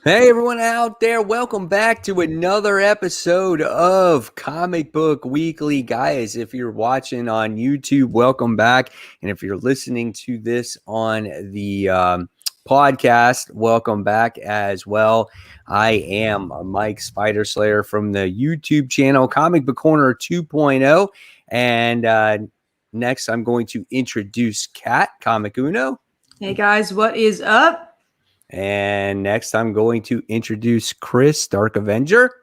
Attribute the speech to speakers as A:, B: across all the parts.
A: Hey everyone out there, welcome back to another episode of Comic Book Weekly. Guys, if you're watching on YouTube, welcome back. And if you're listening to this on the podcast, welcome back as well. I am Mike Spider Slayer from the YouTube channel Comic Book Corner 2.0. And next I'm going to introduce Kat, Comic Uno.
B: Hey guys, what is up?
A: And next, I'm going to introduce Chris, Dark Avenger.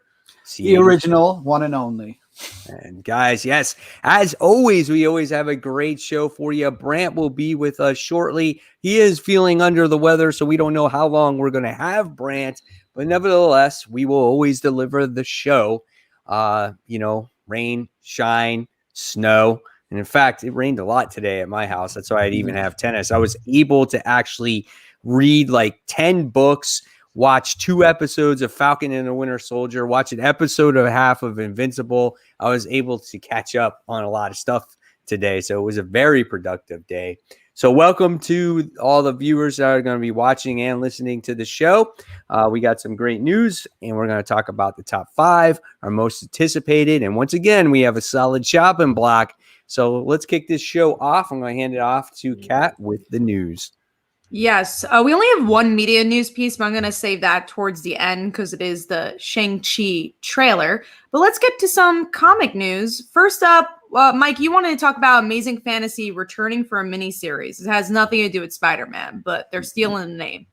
C: The original, one and only.
A: And guys, yes, as always, we always have a great show for you. Brant will be with us shortly. He is feeling under the weather, so we don't know how long we're going to have Brant. But nevertheless, we will always deliver the show. Rain, shine, snow. And in fact, it rained a lot today at my house. That's why I'd even have tennis. I was able to actually read like 10 books, watch 2 episodes of Falcon and the Winter Soldier, watch an episode of half of Invincible. I was able to catch up on a lot of stuff today. So it was a very productive day. So welcome to all the viewers that are going to be watching and listening to the show. We got some great news, and we're going to talk about the top 5, our most anticipated. And once again, we have a solid shopping block. So let's kick this show off. I'm going to hand it off to Kat with the news.
B: Yes, we only have one media news piece, but I'm going to save that towards the end because it is the Shang-Chi trailer. But let's get to some comic news. First up, Mike, you wanted to talk about Amazing Fantasy returning for a miniseries. It has nothing to do with Spider-Man, but they're stealing the name.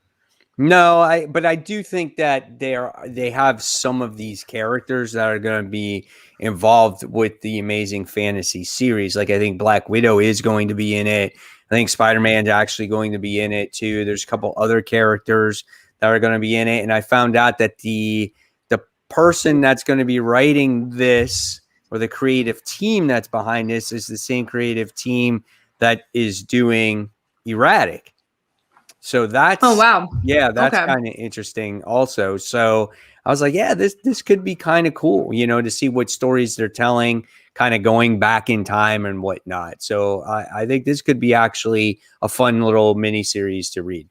A: No, but I do think that they have some of these characters that are going to be involved with the Amazing Fantasy series. Like I think Black Widow is going to be in it. I think Spider-Man's actually going to be in it too. There's a couple other characters that are going to be in it. And I found out that the person that's going to be writing this, or the creative team that's behind this, is the same creative team that is doing Erratic. So that's,
B: oh wow,
A: yeah, that's okay. Kind of interesting also. So I was like, yeah, this could be kind of cool, to see what stories they're telling, kind of going back in time and whatnot. So I think this could be actually a fun little mini series to read.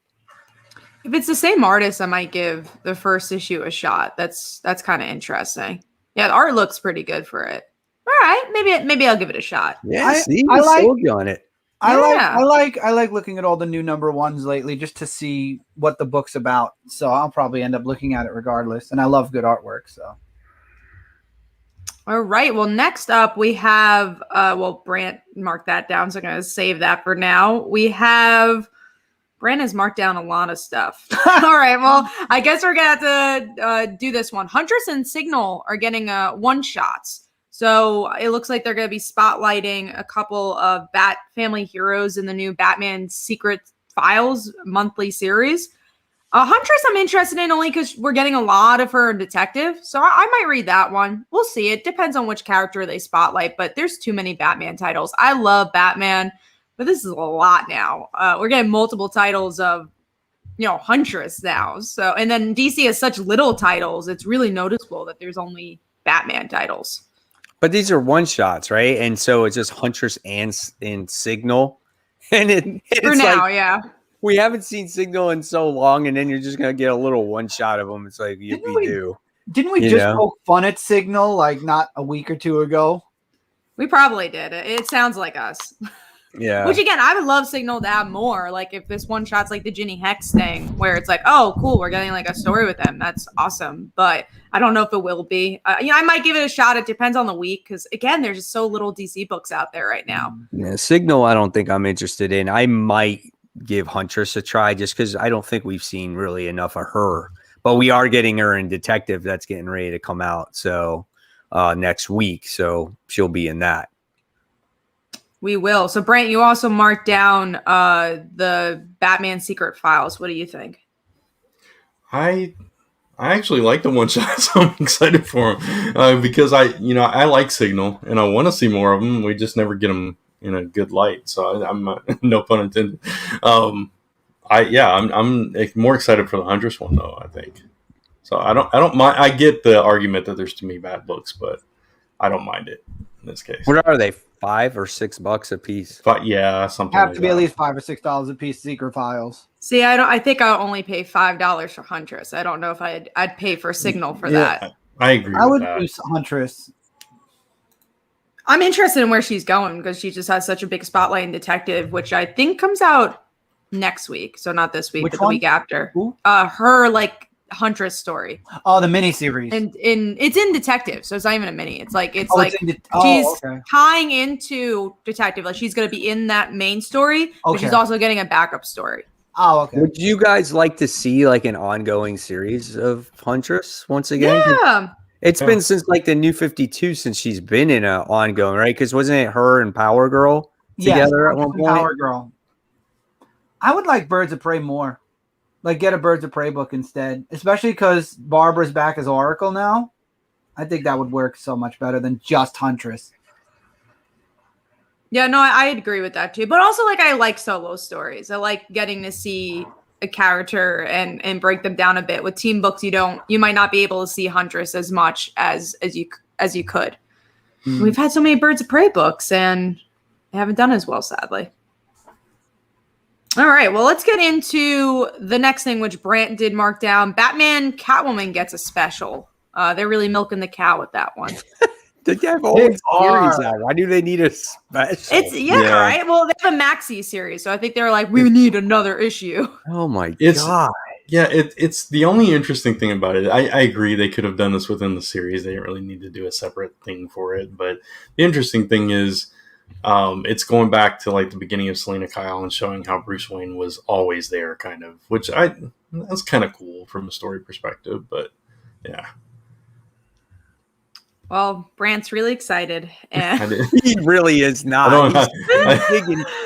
B: If it's the same artist, I might give the first issue a shot. That's kind of interesting. Yeah, the art looks pretty good for it. All right, maybe I'll give it a shot.
A: Yeah, I sold you on it.
C: I like looking at all the new number 1s lately just to see what the book's about. So I'll probably end up looking at it regardless. And I love good artwork. So.
B: All right. Well, next up we have, Brant marked that down. So I'm going to save that for now. We have, Brant has marked down a lot of stuff. All right. Well, I guess we're going to have to do this one. Huntress and Signal are getting one-shots. So it looks like they're going to be spotlighting a couple of Bat family heroes in the new Batman Secret Files monthly series. Huntress I'm interested in only because we're getting a lot of her in Detective. So I might read that one. We'll see. It depends on which character they spotlight, but there's too many Batman titles. I love Batman, but this is a lot now. We're getting multiple titles of, Huntress now. So, and then DC has such little titles. It's really noticeable that there's only Batman titles.
A: But these are one-shots, right? And so it's just Huntress and Signal. And it's
B: for now, yeah.
A: We haven't seen Signal in so long, and then you're just going to get a little one-shot of them. It's like,
C: Didn't we just poke fun at Signal like not a week or 2 ago?
B: We probably did. It sounds like us.
A: Yeah.
B: Which, again, I would love Signal to have more. Like, if this one-shot's like the Ginny Hex thing, where it's like, oh, cool, we're getting, like, a story with them. That's awesome. But I don't know if it will be. I might give it a shot. It depends on the week. Because, again, there's just so little DC books out there right now.
A: Yeah, Signal, I don't think I'm interested in. I might give Huntress a try just because I don't think we've seen really enough of her. But we are getting her in Detective that's getting ready to come out. So next week. So she'll be in that.
B: We will. So, Brant, you also marked down the Batman Secret Files. What do you think?
D: I actually like the one shot, so I'm excited for them because I like Signal and I want to see more of them. We just never get them in a good light. So I'm no pun intended. I'm more excited for the Huntress one though. I think so. I don't mind. I get the argument that there's too many bad books, but I don't mind it in this case.
A: What are they? $5 or $6 a piece.
D: But yeah, something
C: Have
D: like
C: to be
D: that.
C: at least $5 or $6 a piece. Secret files.
B: See, I think I'll only pay $5 for Huntress. I don't know if I'd pay for Signal for that.
D: I agree
C: I
D: with
C: would
D: that.
C: use Huntress.
B: I'm interested in where she's going because she just has such a big spotlight in Detective, which I think comes out next week. So not this week,
C: Which
B: but the
C: one?
B: week after.
C: Who?
B: Her like Huntress story,
C: Oh, the miniseries.
B: and it's in Detective, so it's not even a mini. It's like
C: in
B: she's
C: okay.
B: tying into Detective. Like she's gonna be in that main story, but she's
C: Okay.
B: also getting a backup story.
C: Oh, okay.
A: Would you guys like to see like an ongoing series of Huntress once again?
B: Yeah.
A: It's been since like the New 52 since she's been in an ongoing, right? Because wasn't it her and Power Girl together at one point?
C: Power Girl. I would like Birds of Prey more. Like get a Birds of Prey book instead, especially because Barbara's back as Oracle now. I think that would work so much better than just Huntress.
B: Yeah, no, I agree with that too. But also, like, I like solo stories. I like getting to see a character and break them down a bit. With team books, you might not be able to see Huntress as much as you could. We've had so many Birds of Prey books, and they haven't done as well, sadly. All right, well, let's get into the next thing, which Brant did mark down. Batman Catwoman gets a special. They're really milking the cow with that one.
A: They have all these series out. Why do they need a special?
B: It's right. Well, they have a maxi series, so I think they're like, we need another issue.
A: Oh my
D: It's-
A: god!
D: Yeah, it's the only interesting thing about it. I agree they could have done this within the series. They didn't really need to do a separate thing for it. But the interesting thing is, it's going back to like the beginning of Selena Kyle and showing how Bruce Wayne was always there, kind of. Which that's kind of cool from a story perspective. But yeah,
B: Well, Brant's really excited. And
A: He really is not.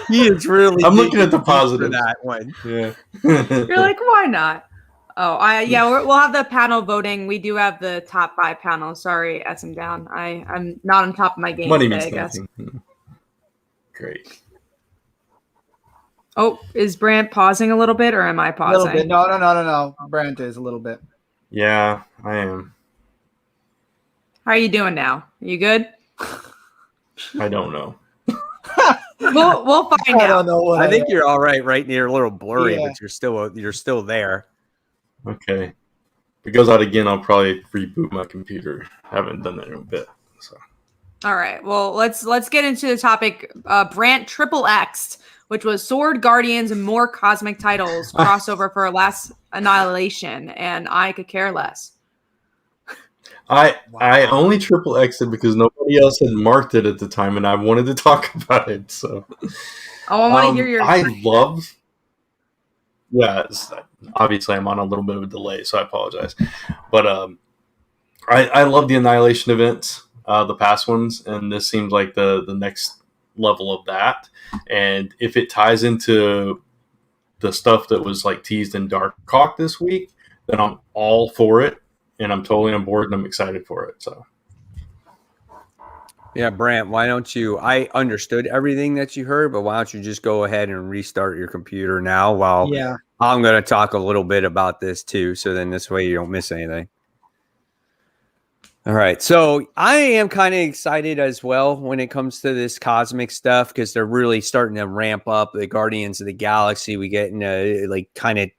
A: He is really.
D: I'm looking at the
A: digging
D: positive.
A: for that one.
D: Yeah.
B: you're like, why not? Oh, we'll have the panel voting. We do have the top 5 panels. Sorry, SM down. I'm not on top of my game
D: Money
B: today,
D: means
B: I guess.
D: nothing. Great.
B: Oh, is Brant pausing a little bit, or am I
C: A
B: pausing?
C: little bit. No. Brant is a little bit.
D: Yeah, I am.
B: How are you doing now? You good?
D: I don't know.
B: We'll find
C: I
B: out.
C: don't know what
A: I think you're all right. Right near a little blurry,
C: Yeah.
A: but you're still there.
D: Okay. If it goes out again, I'll probably reboot my computer. I haven't done that in a bit. So
B: All right. Well, let's get into the topic. Brant Triple X, which was Sword Guardians and more cosmic titles crossover for Last Annihilation, and I could care less.
D: I only triple X'd because nobody else had marked it at the time, and I wanted to talk about it. So,
B: Oh, I want to hear your.
D: I love. Yeah, obviously I'm on a little bit of a delay, so I apologize. But I love the Annihilation events, the past ones, and this seems like the next level of that. And if it ties into the stuff that was like teased in Darkhawk this week, then I'm all for it. And I'm totally on board, and I'm excited for it. So,
A: Yeah, Brant, why don't you? I understood everything that you heard, but why don't you just go ahead and restart your computer now while I'm going to talk a little bit about this too. So then this way you don't miss anything. All right. So I am kind of excited as well when it comes to this cosmic stuff because they're really starting to ramp up the Guardians of the Galaxy. We get like kind of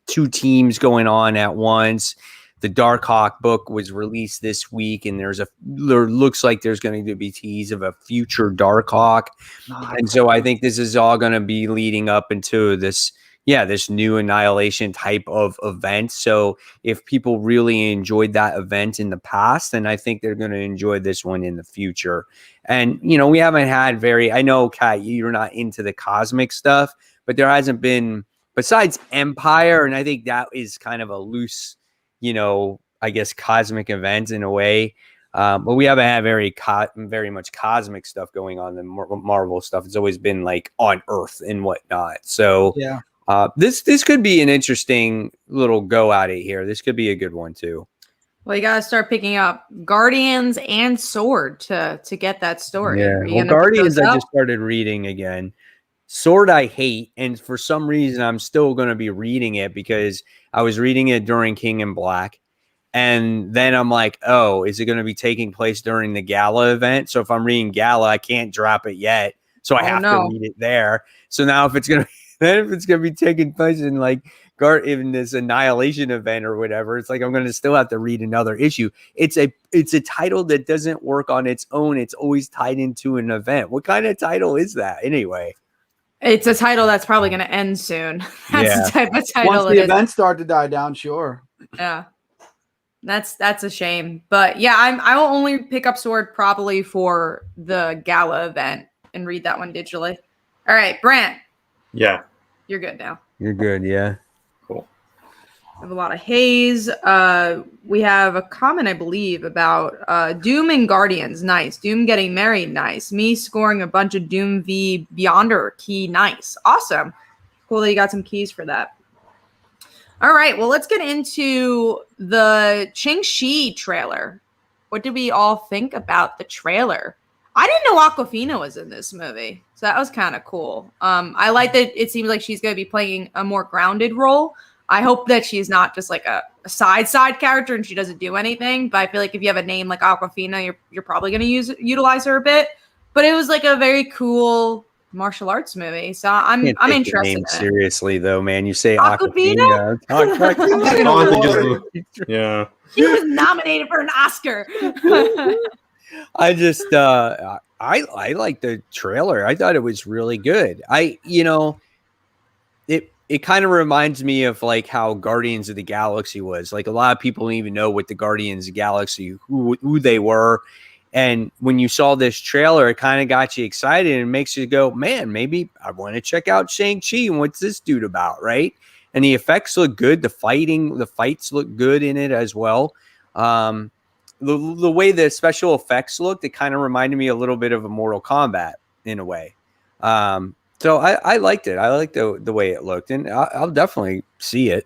A: 2 teams going on at once. The Darkhawk book was released this week, and there looks like there's going to be tease of a future Darkhawk. And so I think this is all going to be leading up into this new Annihilation type of event. So if people really enjoyed that event in the past, then I think they're going to enjoy this one in the future. And, we haven't had I know, Kat, you're not into the cosmic stuff, but there hasn't been, besides Empire, and I think that is kind of a loose, I guess cosmic events in a way. But we haven't had very much cosmic stuff going on. The Marvel stuff, it's always been like on Earth and whatnot. So this could be an interesting little go at it here. This could be a good one too.
B: Well, you gotta start picking up Guardians and Sword to get that story.
A: Yeah, well, Guardians I just started reading again. Sword I hate, and for some reason I'm still going to be reading it because I was reading it during King in Black, And then I'm like, oh, is it going to be taking place during the gala event? So if I'm reading gala, I can't drop it yet. So I have to read it there. So now if it's going to be taking place in like in this annihilation event or whatever, it's like I'm going to still have to read another issue. It's a title that doesn't work on its own. It's always tied into an event. What kind of title is that anyway?
B: It's a title that's probably going to end soon. That's the type of title.
C: Once the events start to die down, sure.
B: Yeah. That's a shame. But yeah, I will only pick up Sword probably for the gala event and read that one digitally. All right, Brant.
D: Yeah.
B: You're good now.
A: You're good, yeah.
D: Cool.
B: I have a lot of haze. We have a comment, I believe, about Doom and Guardians. Nice. Doom getting married. Nice. Me scoring a bunch of Doom v Beyonder key. Nice. Awesome. Cool that you got some keys for that. All right, well, let's get into the Shang-Chi trailer. What did we all think about the trailer? I didn't know Awkwafina was in this movie, so that was kind of cool. I like that it seems like she's going to be playing a more grounded role. I hope that she's not just like a side character and she doesn't do anything, but I feel like if you have a name like Awkwafina, you're probably going to utilize her a bit. But it was like a very cool martial arts movie, so I'm interested in it.
A: Seriously though, man, you say
B: Awkwafina?
D: Yeah,
B: she was nominated for an Oscar.
A: I just I like the trailer. I thought it was really good. It kind of reminds me of like how Guardians of the Galaxy was. Like a lot of people don't even know what the Guardians of the Galaxy who they were. And when you saw this trailer, it kind of got you excited and makes you go, man, maybe I want to check out Shang-Chi and what's this dude about, right? And the effects look good. The fights look good in it as well. The way the special effects looked, it kind of reminded me a little bit of a Mortal Kombat in a way. So I liked it. I liked the way it looked, and I'll definitely see it.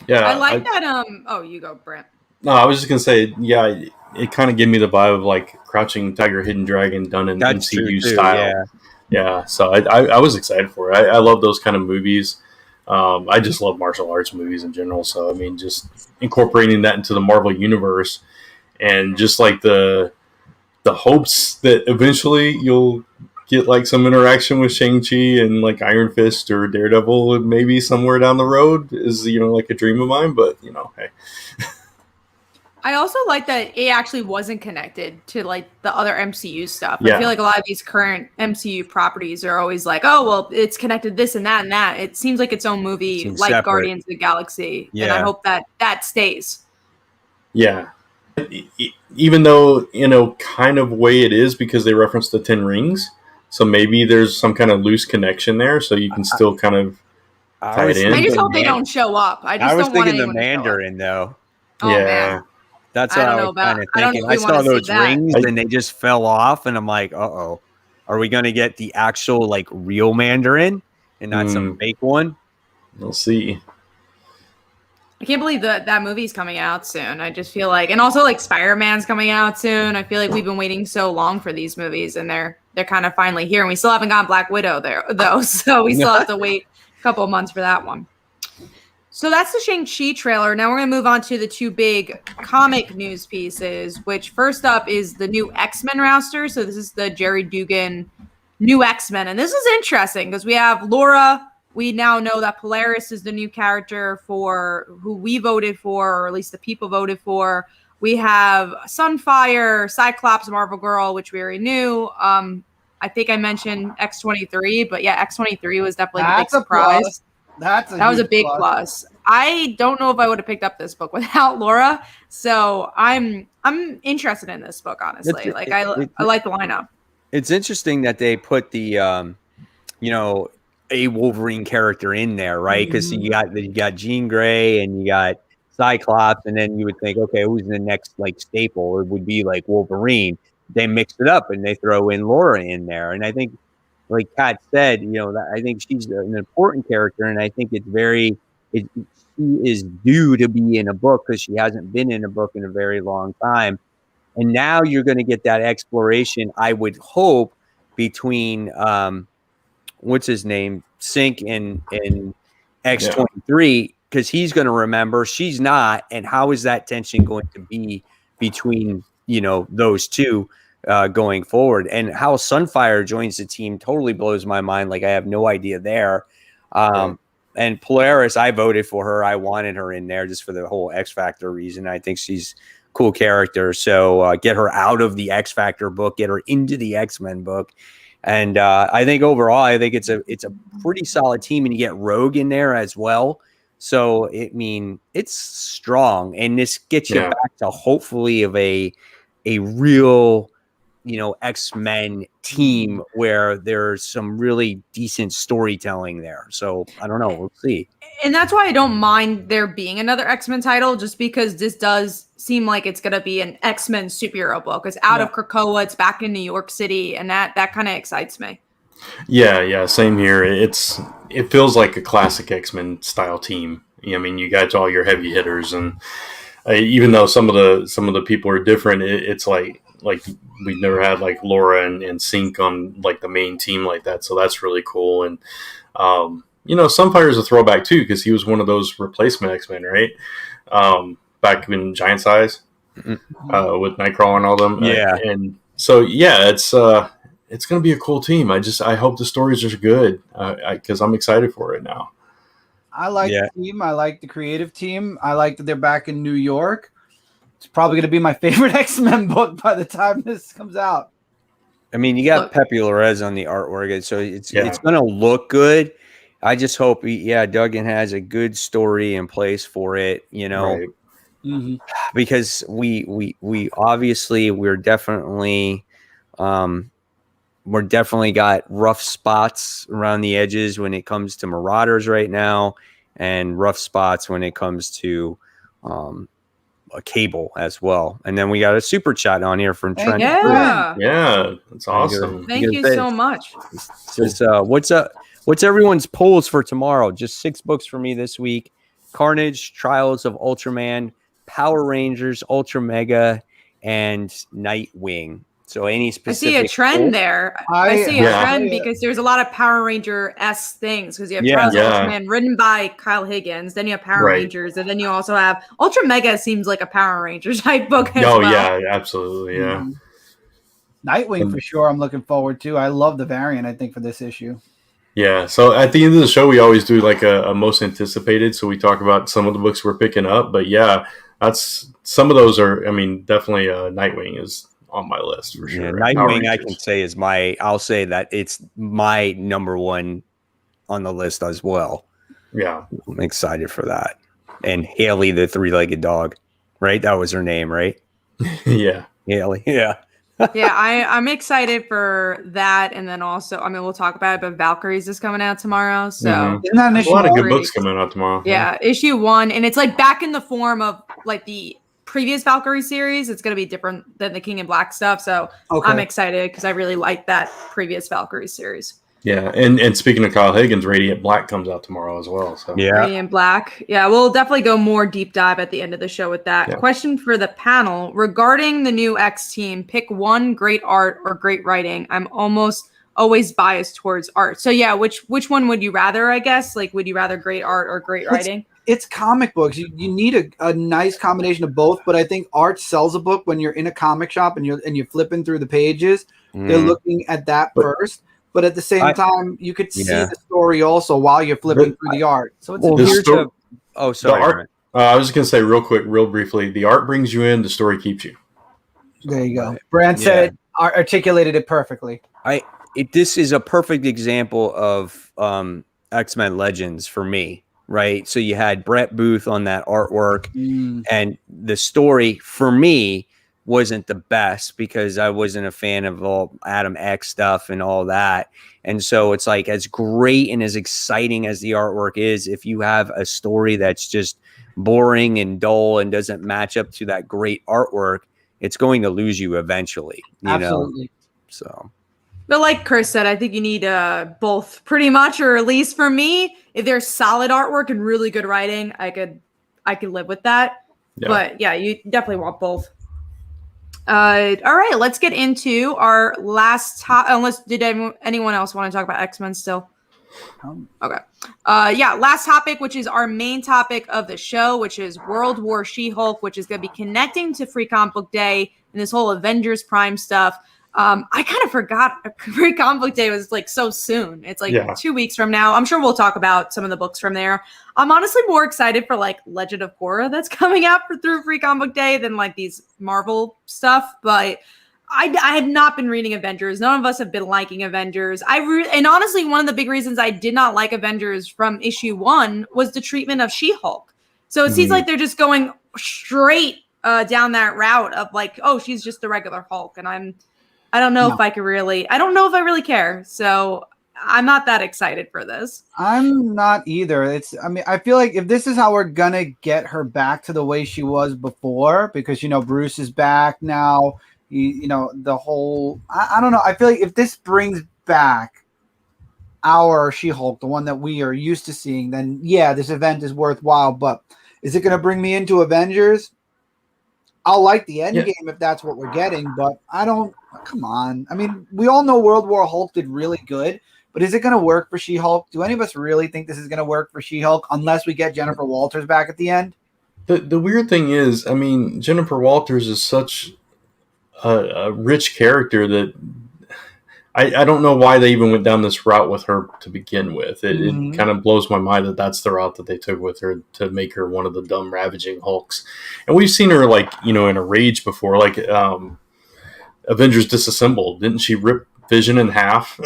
D: Yeah,
B: I like that. Oh, you go, Brent.
D: No, I was just gonna say, yeah, it kind of gave me the vibe of like Crouching Tiger, Hidden Dragon done in MCU style. Yeah. So I was excited for it. I love those kind of movies. I just love martial arts movies in general. So I mean, just incorporating that into the Marvel universe, and just like the hopes that eventually you'll get like some interaction with Shang-Chi and like Iron Fist or Daredevil maybe somewhere down the road is, like a dream of mine, but hey.
B: I also like that it actually wasn't connected to like the other MCU stuff.
D: Yeah.
B: I feel like a lot of these current MCU properties are always like, oh, well, it's connected this and that and that. It seems like its own movie, like separate. Guardians of the Galaxy. Yeah. And I hope that stays.
D: Yeah. Even though, kind of way it is because they reference the 10 rings. So maybe there's some kind of loose connection there. So you can still kind of tie it in.
B: I just hope they don't show up. I
A: was thinking the Mandarin though.
B: Oh, yeah. Man.
A: That's what I was kind of thinking. I saw those rings and they just fell off, and I'm like, uh-oh. Are we going to get the actual, like, real Mandarin and not some fake one?
D: We'll see.
B: I can't believe that movie's coming out soon. I just feel like, and also, like, SpiderMan's coming out soon. I feel like we've been waiting so long for these movies, and they're kind of finally here. And we still haven't got Black Widow there, though, so we still have to wait a couple of months for that one. So that's the Shang-Chi trailer. Now we're going to move on to the two big comic news pieces, which first up is the new XMen roster. So this is the Jerry Dugan new X-Men. And this is interesting because we have Laura. We now know that Polaris is the new character for who we voted for, or at least the people voted for. We have Sunfire, Cyclops, Marvel Girl, which we already knew. I think I mentioned X-23, but yeah, X-23 was definitely the big surprise. That was a big plus. I don't know if I would have picked up this book without Laura, so I'm interested in this book, honestly. I like the lineup.
A: It's interesting that they put the a Wolverine character in there, right? Because you got Jean Grey and you got Cyclops, and then you would think, okay, who's the next like staple? It would be like Wolverine. They mix it up and they throw in Laura in there, and I think, like Kat said, I think she's an important character, and I think she is due to be in a book because she hasn't been in a book in a very long time. And now you're going to get that exploration, I would hope, between what's his name, Sync and X-23 because he's going to remember, she's not, and how is that tension going to be between those two going forward? And how Sunfire joins the team totally blows my mind. Like, I have no idea there. And Polaris, I voted for her. I wanted her in there just for the whole XFactor reason. I think she's a cool character. So get her out of the XFactor book, get her into the X-Men book. And I think overall, I think it's a pretty solid team, and you get Rogue in there as well. So it's strong, and this gets you back to hopefully of a real X-Men team where there's some really decent storytelling there. So I don't know. We'll see.
B: And that's why I don't mind there being another X-Men title, just because this does seem like it's going to be an X-Men superhero book. It's out of Krakoa. It's back in New York City. And that kind of excites me.
D: Yeah. Same here. It feels like a classic X-Men style team. I mean, you got all your heavy hitters, and even though some of the people are different, it's like we've never had like Laura and Sync on like the main team like that. So that's really cool. And, Sunfire is a throwback too, because he was one of those replacement X-Men, right? Back in Giant Size with Nightcrawler and all them. And so, it's going to be a cool team. I hope the stories are good because I'm excited for it now.
C: I like the team. I like the creative team. I like that they're back in New York. It's probably going to be my favorite X-Men book by the time this comes out.
A: I mean, you got Pepe Larez on the artwork, so it's going to look good. I just hope, Duggan has a good story in place for it,
D: Right.
A: Because we obviously we're definitely got rough spots around the edges when it comes to Marauders right now, and rough spots when it comes to a Cable as well. And then we got a super chat on here from Trent.
D: Yeah, that's awesome.
B: Thank you so much.
A: Says, what's everyone's polls for tomorrow? Just 6 books for me this week: Carnage, Trials of Ultraman, Power Rangers, Ultra Mega, and Nightwing. So any specific?
B: I see a trend there. I see a trend because there's a lot of Power Ranger-esque things, because you have Trials of Ultraman written by Kyle Higgins, then you have Power Rangers, and then you also have Ultra Mega. Seems like a Power Ranger type book as well.
D: Yeah, absolutely, yeah.
C: Nightwing for sure. I'm looking forward to. I love the variant, I think, for this issue.
D: Yeah, so at the end of the show, we always do like a most anticipated. So we talk about some of the books we're picking up, but that's some of those are. I mean, definitely Nightwing is on my list for sure.
A: Nightwing, I can say I'll say that it's my number one on the list as well.
D: Yeah,
A: I'm excited for that. And Haley, the 3-legged dog, right? That was her name, right?
D: Yeah,
A: Haley. Yeah.
B: I'm excited for that, and then also, I mean, we'll talk about it, but Valkyries is coming out tomorrow, so
C: isn't that an issue?
D: A lot of good books coming out tomorrow.
B: Yeah, issue 1, and it's like back in the form of like the previous Valkyrie series. It's going to be different than the King in Black stuff, so I'm excited because I really like that previous Valkyrie series.
D: Yeah, and speaking of Kyle Higgins, Radiant Black comes out tomorrow as well. So
B: Radiant Black. Yeah, we'll definitely go more deep dive at the end of the show with that. Question for the panel regarding the new X team: pick one, great art or great writing. I'm almost always biased towards art. So which one would you rather? I guess, like, would you rather great art or great writing?
C: It's comic books. You need a nice combination of both, but I think art sells a book when you're in a comic shop and you're flipping through the pages. They're looking at that first. But at the same time, you could see the story also while you're flipping through the art. So it's
A: sorry.
D: I was just going to say real briefly, the art brings you in, the story keeps you.
C: There you go. Brand said, articulated it perfectly.
A: This is a perfect example of X-Men Legends for me, right? So you had Brett Booth on that artwork, and the story for me wasn't the best because I wasn't a fan of all Adam X stuff and all that. And so it's like, as great and as exciting as the artwork is, if you have a story that's just boring and dull and doesn't match up to that great artwork, it's going to lose you eventually. You know? So,
B: but like Chris said, I think you need both pretty much, or at least for me, if there's solid artwork and really good writing, I could live with that. Yeah. But yeah, you definitely want both. All right, let's get into our last unless did anyone else want to talk about X-Men still? Okay. Yeah, last topic, which is our main topic of the show, which is World War She-Hulk, which is going to be connecting to Free Comic Book Day and this whole Avengers Prime stuff. I kind of forgot Free Comic Book Day was like so soon. It's like 2 weeks from now. I'm sure we'll talk about some of the books from there. I'm honestly more excited for like Legend of Korra that's coming out through Free Comic Book Day than like these Marvel stuff, but I have not been reading Avengers. None of us have been liking Avengers. And honestly, one of the big reasons I did not like Avengers from issue 1 was the treatment of She-Hulk. So it seems like they're just going straight down that route of like, oh, she's just a regular Hulk. And I don't know if I really care. So I'm not that excited for this.
C: I'm not either. I feel like if this is how we're going to get her back to the way she was before, because, Bruce is back now. The whole, I don't know. I feel like if this brings back our She-Hulk, the one that we are used to seeing, then yeah, this event is worthwhile. But is it going to bring me into Avengers? I'll like the end game if that's what we're getting, but I don't, come on. I mean, we all know World War Hulk did really good, but is it going to work for She-Hulk? Do any of us really think this is going to work for She-Hulk unless we get Jennifer Walters back at the end?
D: The weird thing is, I mean, Jennifer Walters is such a rich character that I don't know why they even went down this route with her to begin with. It kind of blows my mind that that's the route that they took with her to make her one of the dumb ravaging Hulks. And we've seen her in a rage before, like Avengers Disassembled. Didn't she rip Vision in half?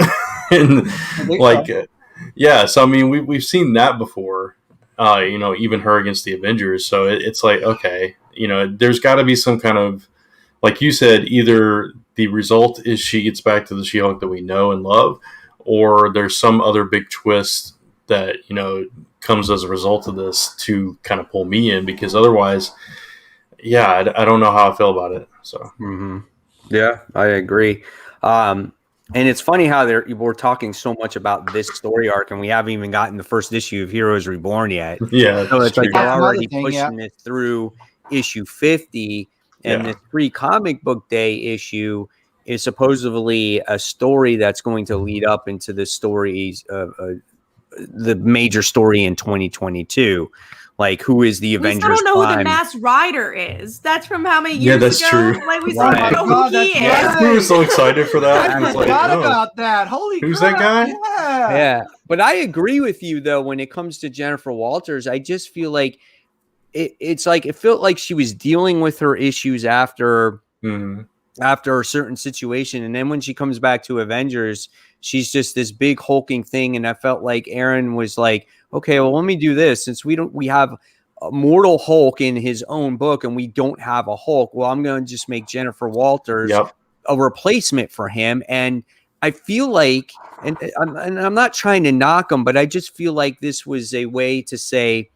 D: And so I mean we've seen that before. Even her against the Avengers. So it's like, okay, there's got to be some kind of, like you said, either the result is she gets back to the She-Hulk that we know and love, or there's some other big twist that, comes as a result of this to kind of pull me in, because otherwise, I don't know how I feel about it. So,
A: Yeah, I agree. And it's funny how we're talking so much about this story arc, and we haven't even gotten the first issue of Heroes Reborn yet.
D: Yeah.
A: So it's like they're already pushing this through issue 50. And this Free Comic Book Day issue is supposedly a story that's going to lead up into the stories of the major story in 2022. Like, who is the Avengers? I don't know
B: who the Masked Rider is. That's from how many years ago?
D: Yeah, that's true.
B: Like, we still don't know who he is.
D: Yeah, we were so excited for that.
C: I forgot about that. Holy
D: Who's
C: crap.
D: that
C: guy?
A: Yeah. But I agree with you, though, when it comes to Jennifer Walters. I just feel like it felt like she was dealing with her issues after a certain situation, and then when she comes back to Avengers, she's just this big hulking thing. And I felt like Aaron was like, okay, well, let me do this, since we have a mortal Hulk in his own book and we don't have a Hulk. Well, I'm going to just make Jennifer Walters a replacement for him. And I feel like, and I'm not trying to knock him, but I just feel like this was a way to say,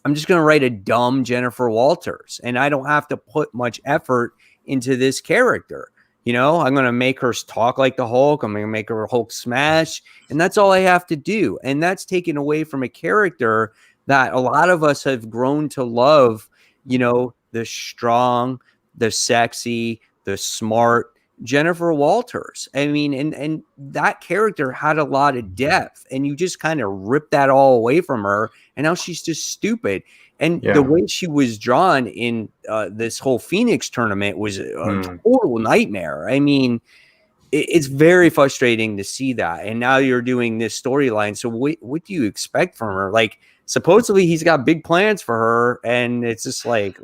A: I'm just going to write a dumb Jennifer Walters, and I don't have to put much effort into this character. I'm going to make her talk like the Hulk. I'm going to make her Hulk smash, and that's all I have to do. And that's taken away from a character that a lot of us have grown to love, the strong, the sexy, the smart Jennifer Walters. I mean, and that character had a lot of depth, and you just kind of ripped that all away from her, and now she's just stupid. And the way she was drawn in this whole Phoenix tournament was a total nightmare. I mean, it's very frustrating to see that. And now you're doing this storyline. So what do you expect from her? Like, supposedly he's got big plans for her, and it's just like,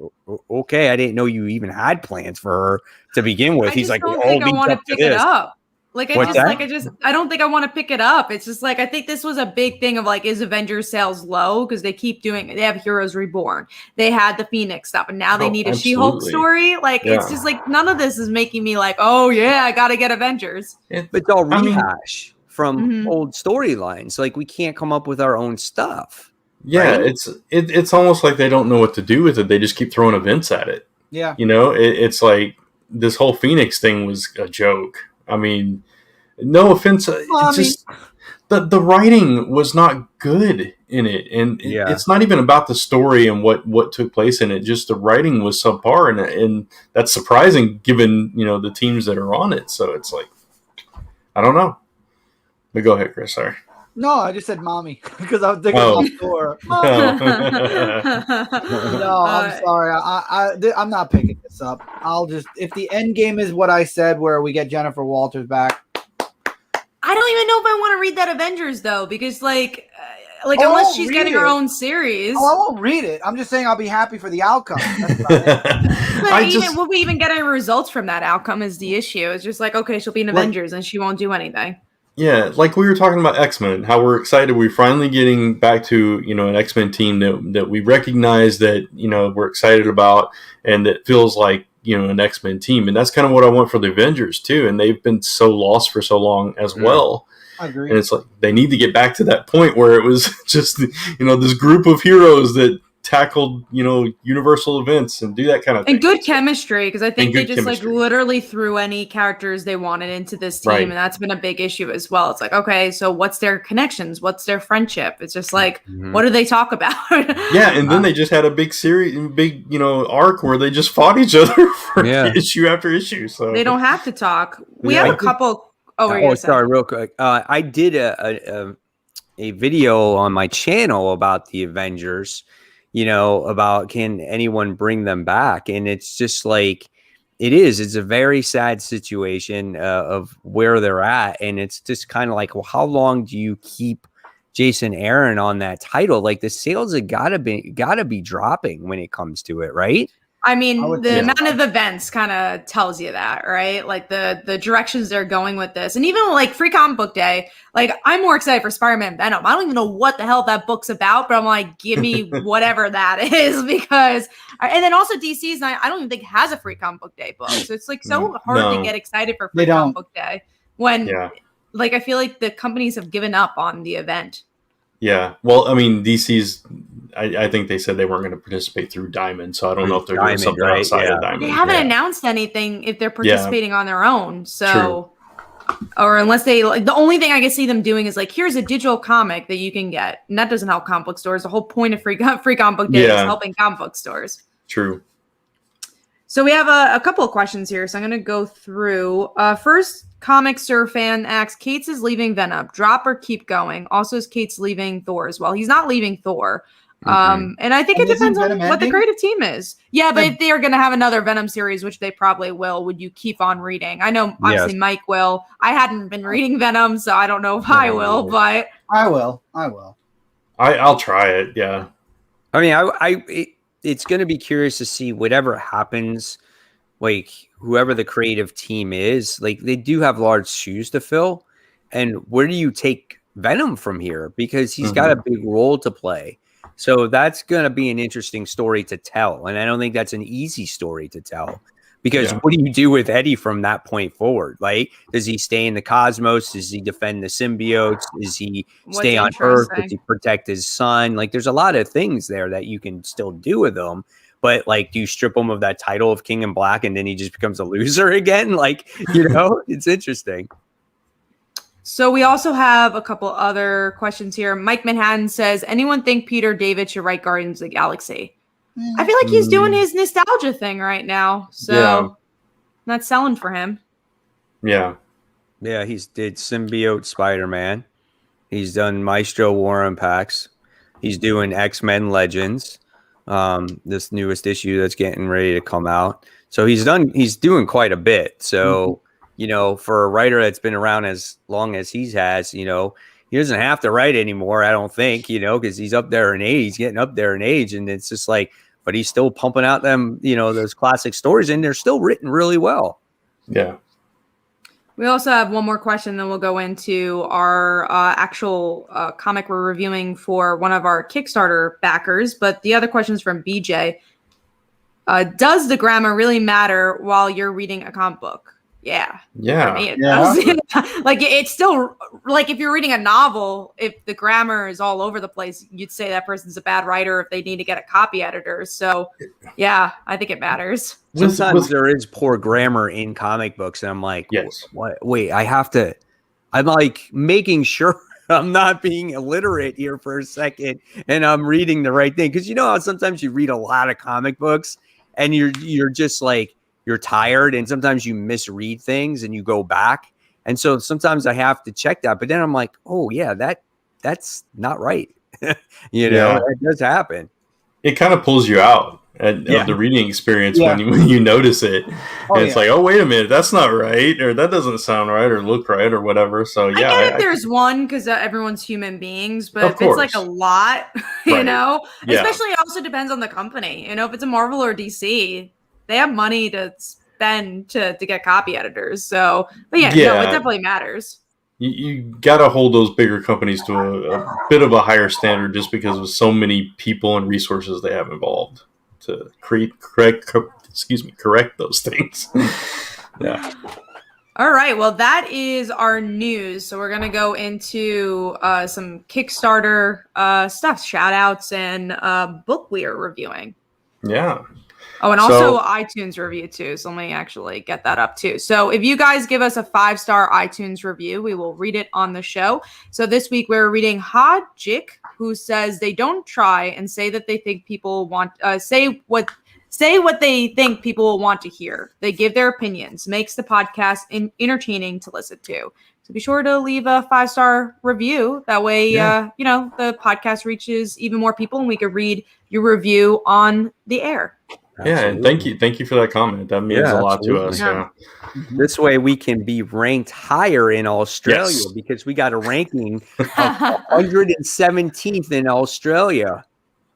A: okay, I didn't know you even had plans for her to begin with. He's like,
B: I want to pick it up. Like, I don't think I want to pick it up. It's just like, I think this was a big thing of like, is Avengers sales low? Because they have Heroes Reborn. They had the Phoenix stuff, and now they need a She-Hulk story. Like, it's just like, none of this is making me like, oh yeah, I got to get Avengers.
A: But it's all rehash from old storylines. Like, we can't come up with our own stuff.
D: Yeah, right? It's almost like they don't know what to do with it. They just keep throwing events at it.
C: Yeah.
D: It's like this whole Phoenix thing was a joke. I mean, no offense. The writing was not good in it. And it's not even about the story and what took place in it. Just the writing was subpar. And that's surprising given, the teams that are on it. So it's like, I don't know. But go ahead, Chris. Sorry.
C: No, I just said mommy because I was thinking
D: Oh.
C: about Thor.
D: Oh.
C: No, I'm sorry. I'm not picking this up. I'll just if the end game is what I said, where we get Jennifer Walters back.
B: I don't even know if I want to read that Avengers though, because unless she's getting her own series.
C: Oh, I won't read it. I'm just saying I'll be happy for the outcome. That's about it.
B: Will we even get any results from that outcome is the issue. It's just like, okay, she'll be in Avengers and she won't do anything.
D: Yeah, like we were talking about X-Men, how we're excited we're finally getting back to, an X-Men team that we recognize that, we're excited about and that feels like, an X-Men team. And that's kind of what I want for the Avengers too. And they've been so lost for so long as well.
C: I agree.
D: And it's like they need to get back to that point where it was just, this group of heroes that tackled, universal events and do that kind of thing.
B: And good chemistry, because I think they just literally threw any characters they wanted into this team, and that's been a big issue as well. It's like, okay, so what's their connections? What's their friendship? It's just like, what do they talk about?
D: Yeah, and then they just had a big arc where they just fought each other for issue after issue. So
B: they don't have to talk. We have a couple.
A: Sorry, real quick. I did a video on my channel about the Avengers. About can anyone bring them back? And it's just like, it's a very sad situation of where they're at. And it's just kind of like, well, how long do you keep Jason Aaron on that title? Like the sales have gotta be dropping when it comes to it, right?
B: I mean, the amount of events kind of tells you that, right? Like the directions they're going with this. And even like Free Comic Book Day, like I'm more excited for SpiderMan Venom. I don't even know what the hell that book's about, but I'm like, give me whatever that is because, and then also DC's, I don't even think has a Free Comic Book Day book. So it's like so hard to get excited for Free Comic Book Day when like, I feel like the companies have given up on the event.
D: Yeah. Well, I mean, DC's, I think they said they weren't going to participate through Diamond, so I don't know if they're doing something outside of Diamond.
B: They haven't announced anything if they're participating on their own. So, or unless they, like, the only thing I can see them doing is like, here's a digital comic that you can get. And that doesn't help comic book stores. The whole point of Free Comic Book Day is helping comic book stores.
D: True.
B: So we have a couple of questions here. So I'm going to go through. First, Comic Sir fan asks, Cates is leaving Venom. Drop or keep going? Also, is Cates leaving Thor as well? He's not leaving Thor. And I think it depends on what the creative team is. Yeah, but if they are going to have another Venom series, which they probably will, would you keep on reading? I know, obviously, Mike will. I hadn't been reading Venom, so I don't know if I will, but...
C: I will.
D: I'll try it, yeah.
A: I mean, it's going to be curious to see whatever happens, like, whoever the creative team is. Like, they do have large shoes to fill. And where do you take Venom from here? Because he's got a big role to play. So that's going to be an interesting story to tell. And I don't think that's an easy story to tell because what do you do with Eddie from that point forward? Like, does he stay in the cosmos? Does he defend the symbiotes? Does he stay on Earth? Does he protect his son? Like, there's a lot of things there that you can still do with him. But like, do you strip him of that title of King in Black and then he just becomes a loser again? Like, it's interesting.
B: So we also have a couple other questions here. Mike Manhattan says, anyone think Peter David should write Guardians of the Galaxy? I feel like he's doing his nostalgia thing right now. So not selling for him.
D: Yeah.
A: Yeah, he's did Symbiote Spider-Man. He's done Maestro War and Pax. He's doing XMen Legends. This newest issue that's getting ready to come out. So he's doing quite a bit. So for a writer that's been around as long as he has, he doesn't have to write anymore, I don't think, because he's up there in age, he's getting up there in age. And it's just like, but he's still pumping out them, those classic stories, and they're still written really well.
D: Yeah.
B: We also have one more question, then we'll go into our actual comic we're reviewing for one of our Kickstarter backers. But the other question is from BJ. Does the grammar really matter while you're reading a comic book? Yeah.
D: Yeah.
B: I mean, like, it's still like if you're reading a novel, if the grammar is all over the place, you'd say that person's a bad writer if they need to get a copy editor. So, yeah, I think it matters.
A: Sometimes there is poor grammar in comic books, and I'm like, what? Wait, I'm like making sure I'm not being illiterate here for a second, and I'm reading the right thing. Because how sometimes you read a lot of comic books, and you're just like, you're tired, and sometimes you misread things and you go back. And so sometimes I have to check that. But then I'm like, oh yeah, that that's not right. You know, it does happen.
D: It kind of pulls you out of the reading experience when you notice it. And it's like, oh, wait a minute, that's not right, or that doesn't sound right, or look right, or whatever. So
B: I get it, there's one because everyone's human beings, but if it's like a lot, you know, especially it also depends on the company. You know, if it's a Marvel or DC, they have money to spend to get copy editors. So, but no, it definitely mattors.
D: You got to hold those bigger companies to a bit of a higher standard just because of so many people and resources they have involved to correct those things. Yeah.
B: All right. Well, that is our news. So we're going to go into some Kickstarter stuff, shout outs, and book we are reviewing.
D: Yeah.
B: Oh, and also iTunes review too. So let me actually get that up too. So if you guys give us a 5-star iTunes review, we will read it on the show. So this week we're reading Hajik, who says they don't try and say that they think people want say what they think people will want to hear. They give their opinions, makes the podcast entertaining to listen to. So be sure to leave a 5-star review. That way, you know, the podcast reaches even more people and we can read your review on the air.
D: Yeah, and thank you for that comment. That means a lot to us. Yeah.
A: This way we can be ranked higher in Australia because we got a ranking of 117th in Australia.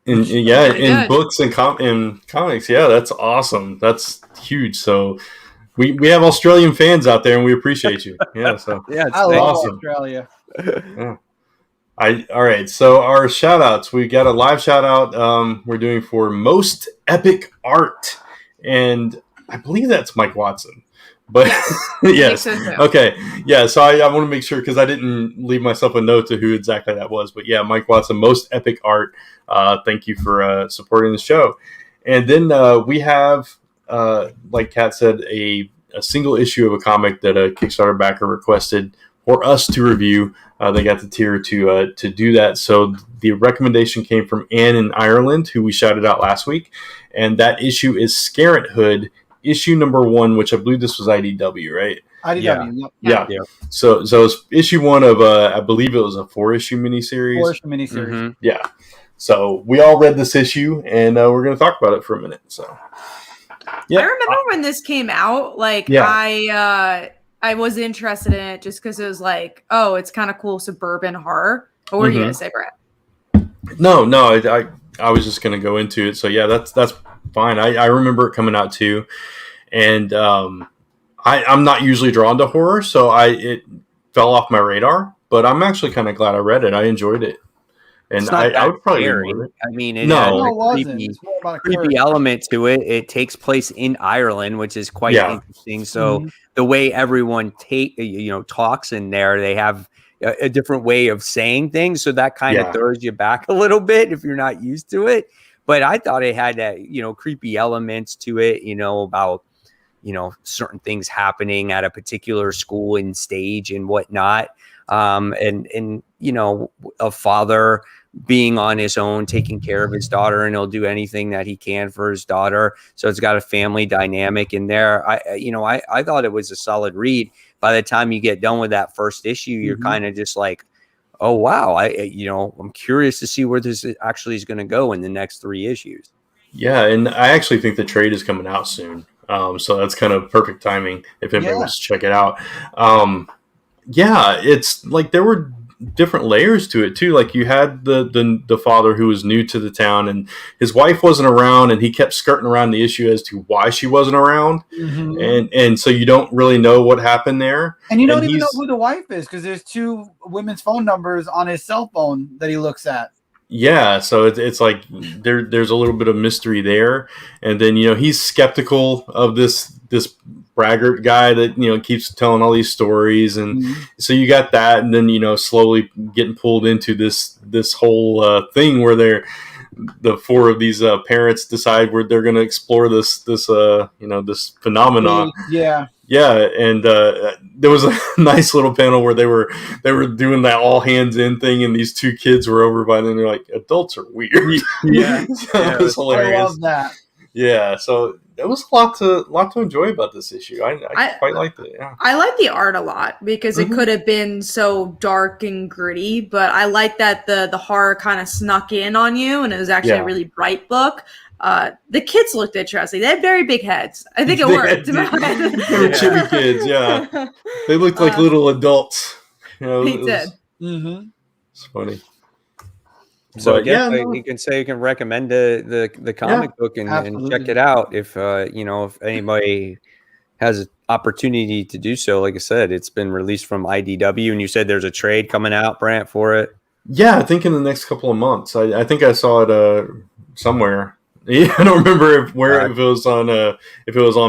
D: In books and comics. Yeah, that's awesome. That's huge. So we have Australian fans out there, and we appreciate you. Yeah, so
C: I love Australia.
D: Yeah. All right. So our shout outs, we got a live shout out we're doing for most epic art, and I believe that's Mike Watson. But yes. Okay. Yeah. So I want to make sure because I didn't leave myself a note to who exactly that was. But yeah, Mike Watson, most epic art. Thank you for supporting the show. And then we have, like Kat said, a single issue of a comic that a Kickstarter backer requested for us to review. They got the tier to do that. So the recommendation came from Anne in Ireland, who we shouted out last week. And that issue is Scarlet Hood, issue number 1, which I believe this was IDW, right?
C: IDW.
D: Yeah. So it's issue 1 of, I believe it was a 4-issue miniseries.
C: 4-issue miniseries.
D: Mm-hmm. Yeah. So we all read this issue, and we're going to talk about it for a minute. So,
B: yeah. I remember when this came out, like, I was interested in it just because it was like, oh, it's kind of cool suburban horror. What were you going to say, Brett?
D: No, I was just going to go into it. So yeah, that's fine. I remember it coming out too, and I'm not usually drawn to horror, so it fell off my radar. But I'm actually kind of glad I read it. I enjoyed it, and I would probably read it.
A: I mean, it had a creepy element to it. It takes place in Ireland, which is quite interesting. So the way everyone talks in there, they have a different way of saying things. So that kind of throws you back a little bit if you're not used to it. But I thought it had that, creepy elements to it, about, certain things happening at a particular school and stage and whatnot. And a father being on his own, taking care of his daughter, and he'll do anything that he can for his daughter. So it's got a family dynamic in there. I thought it was a solid read. By the time you get done with that first issue, you're kind of just like, oh, wow. I'm curious to see where this actually is going to go in the next 3 issues.
D: Yeah. And I actually think the trade is coming out soon. So that's kind of perfect timing if anybody wants to check it out. It's like there were different layers to it too. Like you had the father who was new to the town, and his wife wasn't around, and he kept skirting around the issue as to why she wasn't around, and so you don't really know what happened there.
C: And you don't even know who the wife is because there's 2 women's phone numbers on his cell phone that he looks at.
D: Yeah, so it's like there's a little bit of mystery there, and then he's skeptical of this braggart guy that keeps telling all these stories, and so you got that, and then slowly getting pulled into this whole thing where the 4 of these parents decide where they're going to explore this this phenomenon. Yeah, and there was a nice little panel where they were doing that all hands in thing, and these 2 kids were over by them. They're like, adults are weird.
C: It was
D: hilarious.
C: I love that.
D: Yeah, so there was a lot to enjoy about this issue. I quite liked it. Yeah.
B: I like the art a lot because it could have been so dark and gritty, but I like that the horror kind of snuck in on you, and it was actually a really bright book. The kids looked interesting. They had very big heads. I think it worked.
D: They were chibi kids. Yeah, they looked like little adults. You know,
B: they did.
D: It's funny.
A: So you can say you can recommend the comic book and check it out if if anybody has an opportunity to do so. Like I said, it's been released from IDW, and you said there's a trade coming out, Brant, for it.
D: Yeah, I think in the next couple of months. I think I saw it somewhere. Yeah, I don't remember if it was on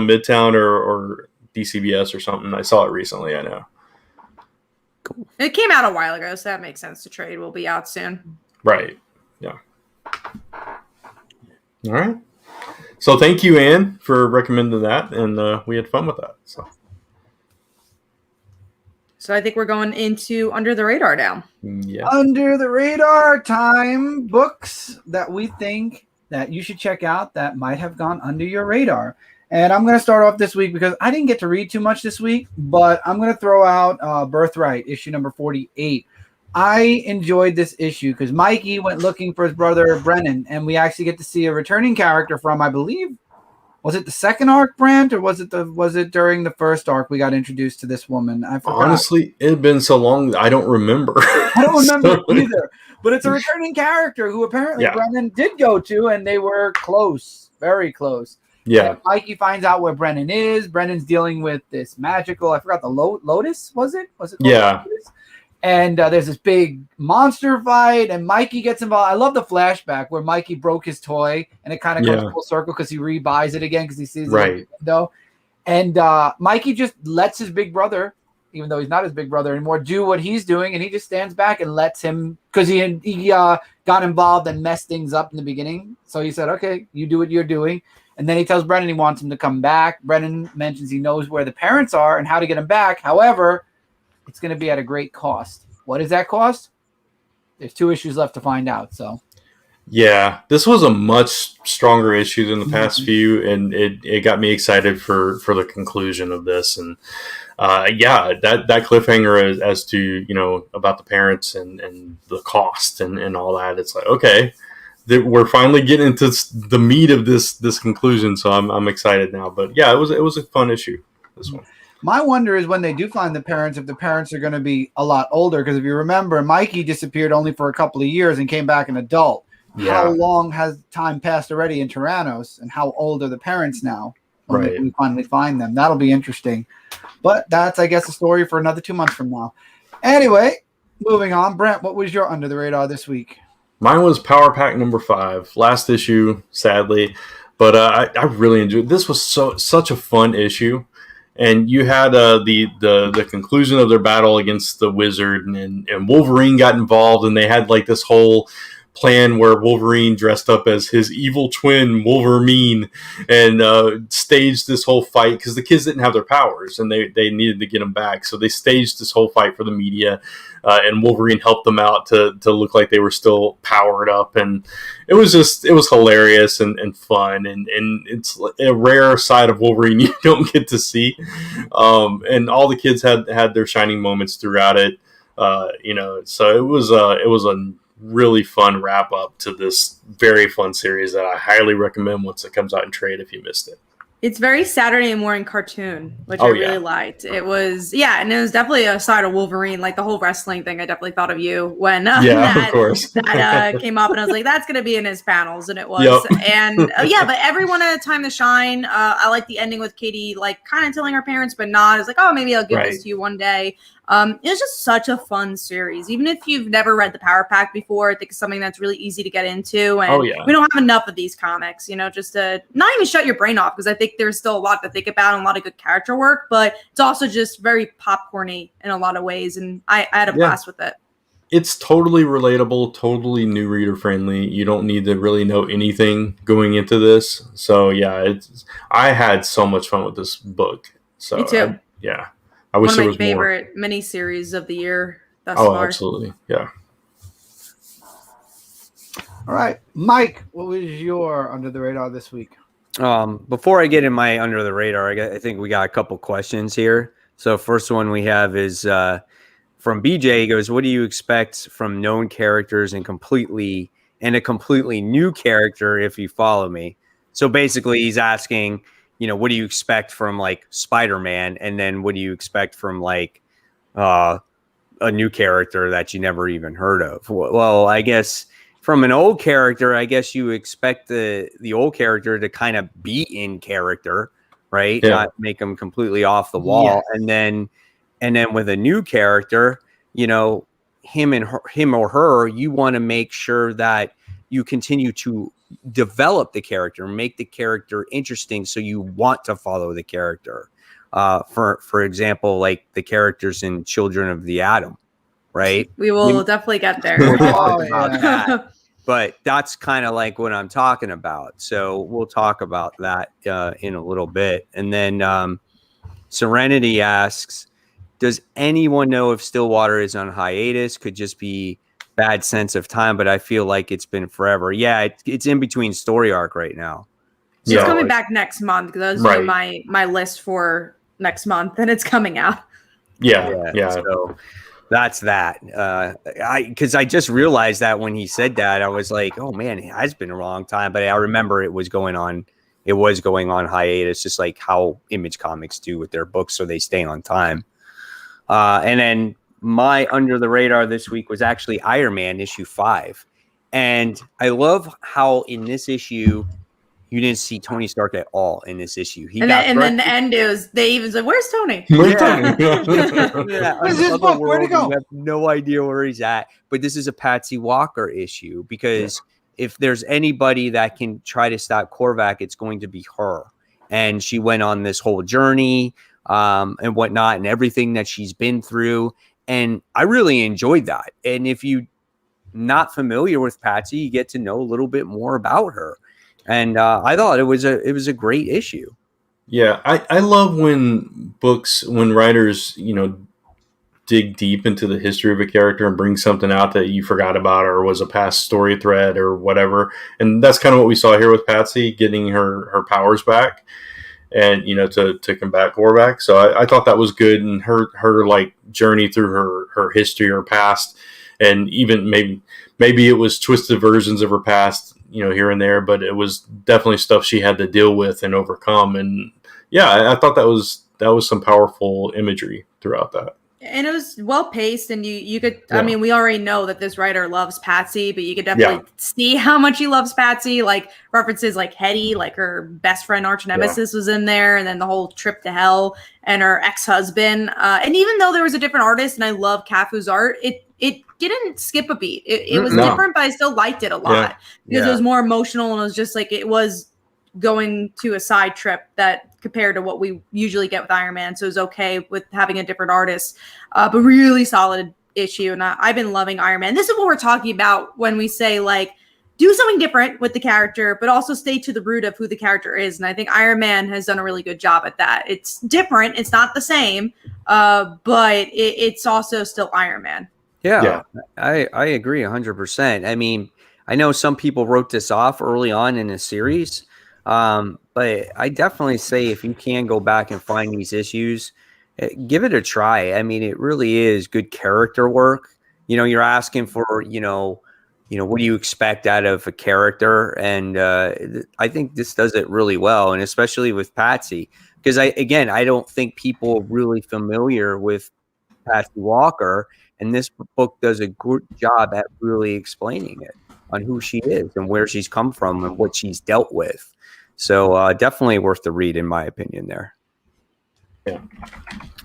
D: Midtown or DCBS or something. I saw it recently. I know.
B: Cool. It came out a while ago, so that makes sense. The trade will be out soon.
D: Right. Yeah. All right. So thank you, Anne, for recommending that, and we had fun with that.
B: So I think we're going into Under the Radar now.
D: Yeah.
C: Under the Radar time, books that we think that you should check out that might have gone under your radar. And I'm going to start off this week because I didn't get to read too much this week, but I'm going to throw out Birthright, issue number 48. I enjoyed this issue because Mikey went looking for his brother Brennan, and we actually get to see a returning character from, I believe, was it the second arc, Brant, or was it during the first arc we got introduced to this woman? I forgot.
D: Honestly, it had been so long I don't remember.
C: I don't remember either. But it's a returning character who apparently Brennan did go to, and they were close, very close.
D: Yeah.
C: And Mikey finds out where Brennan is. Brennan's dealing with this magical, I forgot the Lotus, was it? Was it Lotus?
D: Yeah.
C: And there's this big monster fight, and Mikey gets involved. I love the flashback where Mikey broke his toy, and it kind of goes full circle because he rebuys it again because he sees it in the window. And Mikey just lets his big brother, even though he's not his big brother anymore, do what he's doing, and he just stands back and lets him, because he got involved and messed things up in the beginning. So he said, okay, you do what you're doing. And then he tells Brennan he wants him to come back. Brennan mentions he knows where the parents are and how to get him back. However, it's going to be at a great cost. What is that cost? There's 2 issues left to find out. So, yeah,
D: this was a much stronger issue than the past few, and it got me excited for the conclusion of this. And that cliffhanger as to about the parents and the cost and all that. It's like, okay, we're finally getting into the meat of this conclusion. So I'm excited now. But yeah, it was a fun issue, this one.
C: My wonder is when they do find the parents, if the parents are going to be a lot older. Because if you remember, Mikey disappeared only for a couple of years and came back an adult. Yeah. How long has time passed already in Tyrannos, and how old are the parents now when we finally find them? That'll be interesting. But that's, I guess, a story for another 2 months from now. Anyway, moving on. Brent, what was your Under the Radar this week?
D: Mine was Power Pack number 5. Last issue, sadly. But I really enjoyed it. This was such a fun issue. And you had the conclusion of their battle against the wizard, and Wolverine got involved, and they had like this whole plan where Wolverine dressed up as his evil twin Wolverine and staged this whole fight because the kids didn't have their powers and they needed to get them back. So they staged this whole fight for the media, and Wolverine helped them out to look like they were still powered up. And it was hilarious and fun. And it's a rare side of Wolverine you don't get to see. And all the kids had their shining moments throughout it. So it was a really fun wrap up to this very fun series that I highly recommend once it comes out in trade if you missed it.
B: It's very Saturday morning cartoon, which I really liked. It was, and it was definitely a side of Wolverine, like the whole wrestling thing. I definitely thought of you when
D: of course.
B: that came up, and I was like, that's going to be in his panels, and it was. Yep. And but everyone had a time to shine. I like the ending with Katie, like kind of telling her parents, but not. It's like, oh, maybe I'll give this to you one day. It was just such a fun series. Even if you've never read the Power Pack before, I think it's something that's really easy to get into. And we don't have enough of these comics, just to not even shut your brain off, because I think there's still a lot to think about and a lot of good character work, but it's also just very popcorny in a lot of ways. And I had a blast with it.
D: It's totally relatable, totally new reader friendly. You don't need to really know anything going into this. So I had so much fun with this book. So
B: me too.
D: I wish there was
B: one of my
D: more.
B: favorite miniseries of the year thus far.
D: Oh, absolutely. Yeah.
C: All right. Mike, what was your Under the Radar this week?
A: Before I get in my under the radar, I think we got a couple questions here. So first one we have is from BJ. He goes, "What do you expect from known characters and a completely new character if you follow me?" So basically, he's asking, what do you expect from like SpiderMan, and then what do you expect from like a new character that you never even heard of? Well, I guess from an old character, I guess you expect the old character to kind of be in character, right?
D: Yeah.
A: Not make them completely off the wall.
C: Yes.
A: And then with a new character, him or her, you want to make sure that you continue to develop the character, make the character interesting, so you want to follow the character. For example, like the characters in Children of the Atom, right?
B: We will definitely get there.
A: We'll talk
C: Oh,
A: about
C: yeah.
A: that. But that's kind of like what I'm talking about. So we'll talk about that in a little bit. And then Serenity asks, does anyone know if Stillwater is on hiatus? Could just be bad sense of time, but I feel like it's been forever. Yeah, it's in between story arc right now.
B: So
D: Yeah.
B: it's coming back next month because that was
D: Right.
B: my list for next month, and it's coming out.
D: Yeah.
A: So that's that. Because I just realized that when he said that, I was like, oh man, it has been a long time. But I remember it was going on hiatus, just like how Image Comics do with their books, so they stay on time. And then my under the radar this week was actually Iron Man issue 5. And I love how in this issue, you didn't see Tony Stark at all in this issue.
B: Then the end is they even said, "Where's Tony?"
A: Yeah,
C: Where's his book? Where'd he go?
A: You have no idea where he's at. But this is a Patsy Walker issue because if there's anybody that can try to stop Korvac, it's going to be her. And she went on this whole journey and whatnot, and everything that she's been through. And I really enjoyed that. And if you're not familiar with Patsy, you get to know a little bit more about her. And I thought it was a great issue.
D: Yeah, I love when writers, dig deep into the history of a character and bring something out that you forgot about or was a past story thread or whatever. And that's kind of what we saw here with Patsy, getting her powers back and, to combat Korvac. So I thought that was good. And her like journey through her history, her past, and even maybe it was twisted versions of her past, here and there, but it was definitely stuff she had to deal with and overcome. And yeah, I thought that was some powerful imagery throughout that.
B: And it was well paced, and you could. Yeah. I mean, we already know that this writer loves Patsy, but you could definitely see how much he loves Patsy. Like references like Hetty, like her best friend arch nemesis was in there, and then the whole trip to hell and her ex-husband. And even though there was a different artist, and I love Cafu's art, it didn't skip a beat. It was different, but I still liked it a lot because it was more emotional, and it was just like it was going to a side trip that compared to what we usually get with Iron Man. So it was okay with having a different artist, but really solid issue. And I've been loving Iron Man. This is what we're talking about when we say like, do something different with the character, but also stay to the root of who the character is. And I think Iron Man has done a really good job at that. It's different. It's not the same, but it's also still Iron Man.
A: Yeah. I agree 100%. I mean, I know some people wrote this off early on in the series, but I definitely say if you can go back and find these issues, give it a try. I mean, it really is good character work. You're asking for, what do you expect out of a character? And I think this does it really well, and especially with Patsy, because I don't think people are really familiar with Patsy Walker, and this book does a good job at really explaining it on who she is and where she's come from and what she's dealt with. So definitely worth the read, in my opinion, there.
D: Yeah.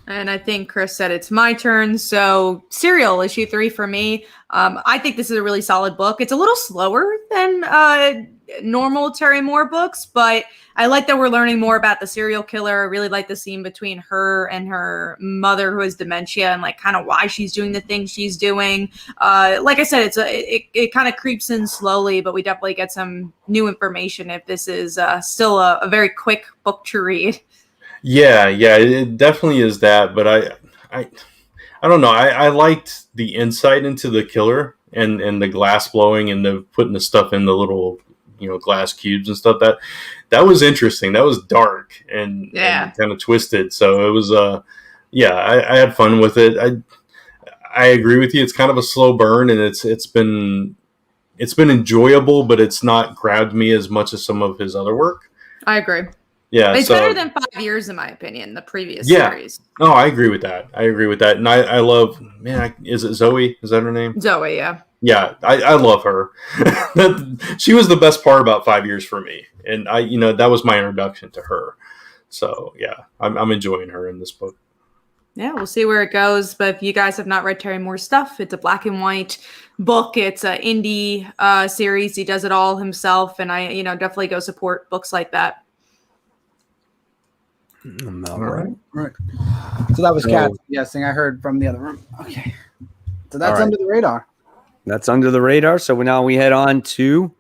B: And I think Chris said it's my turn. So Serial issue 3 for me. I think this is a really solid book. It's a little slower than normal Terry Moore books, but I like that we're learning more about the serial killer. I really like the scene between her and her mother who has dementia and like kind of why she's doing the things she's doing. Like I said, it kind of creeps in slowly, but we definitely get some new information if this is still a very quick book to read.
D: Yeah, it definitely is that, but I don't know. I liked the insight into the killer and the glass blowing and the putting the stuff in the little glass cubes and stuff. That was interesting. That was dark and kind of twisted. So it was I had fun with it. I agree with you. It's kind of a slow burn, and it's been enjoyable, but it's not grabbed me as much as some of his other work.
B: I agree.
D: Yeah,
B: it's better than 5 years, in my opinion, the previous series.
D: No, I agree with that. And I love, is it Zoe? Is that her name?
B: Zoe, yeah.
D: Yeah, I love her. She was the best part about 5 years for me, and that was my introduction to her. So yeah, I'm enjoying her in this book.
B: Yeah, we'll see where it goes. But if you guys have not read Terry Moore's stuff, it's a black and white book. It's an indie series. He does it all himself, and I definitely go support books like that.
C: All right. So that was Kat guessing. I heard from the other room. Okay. So that's under the radar.
A: That's under the radar. So now we head on to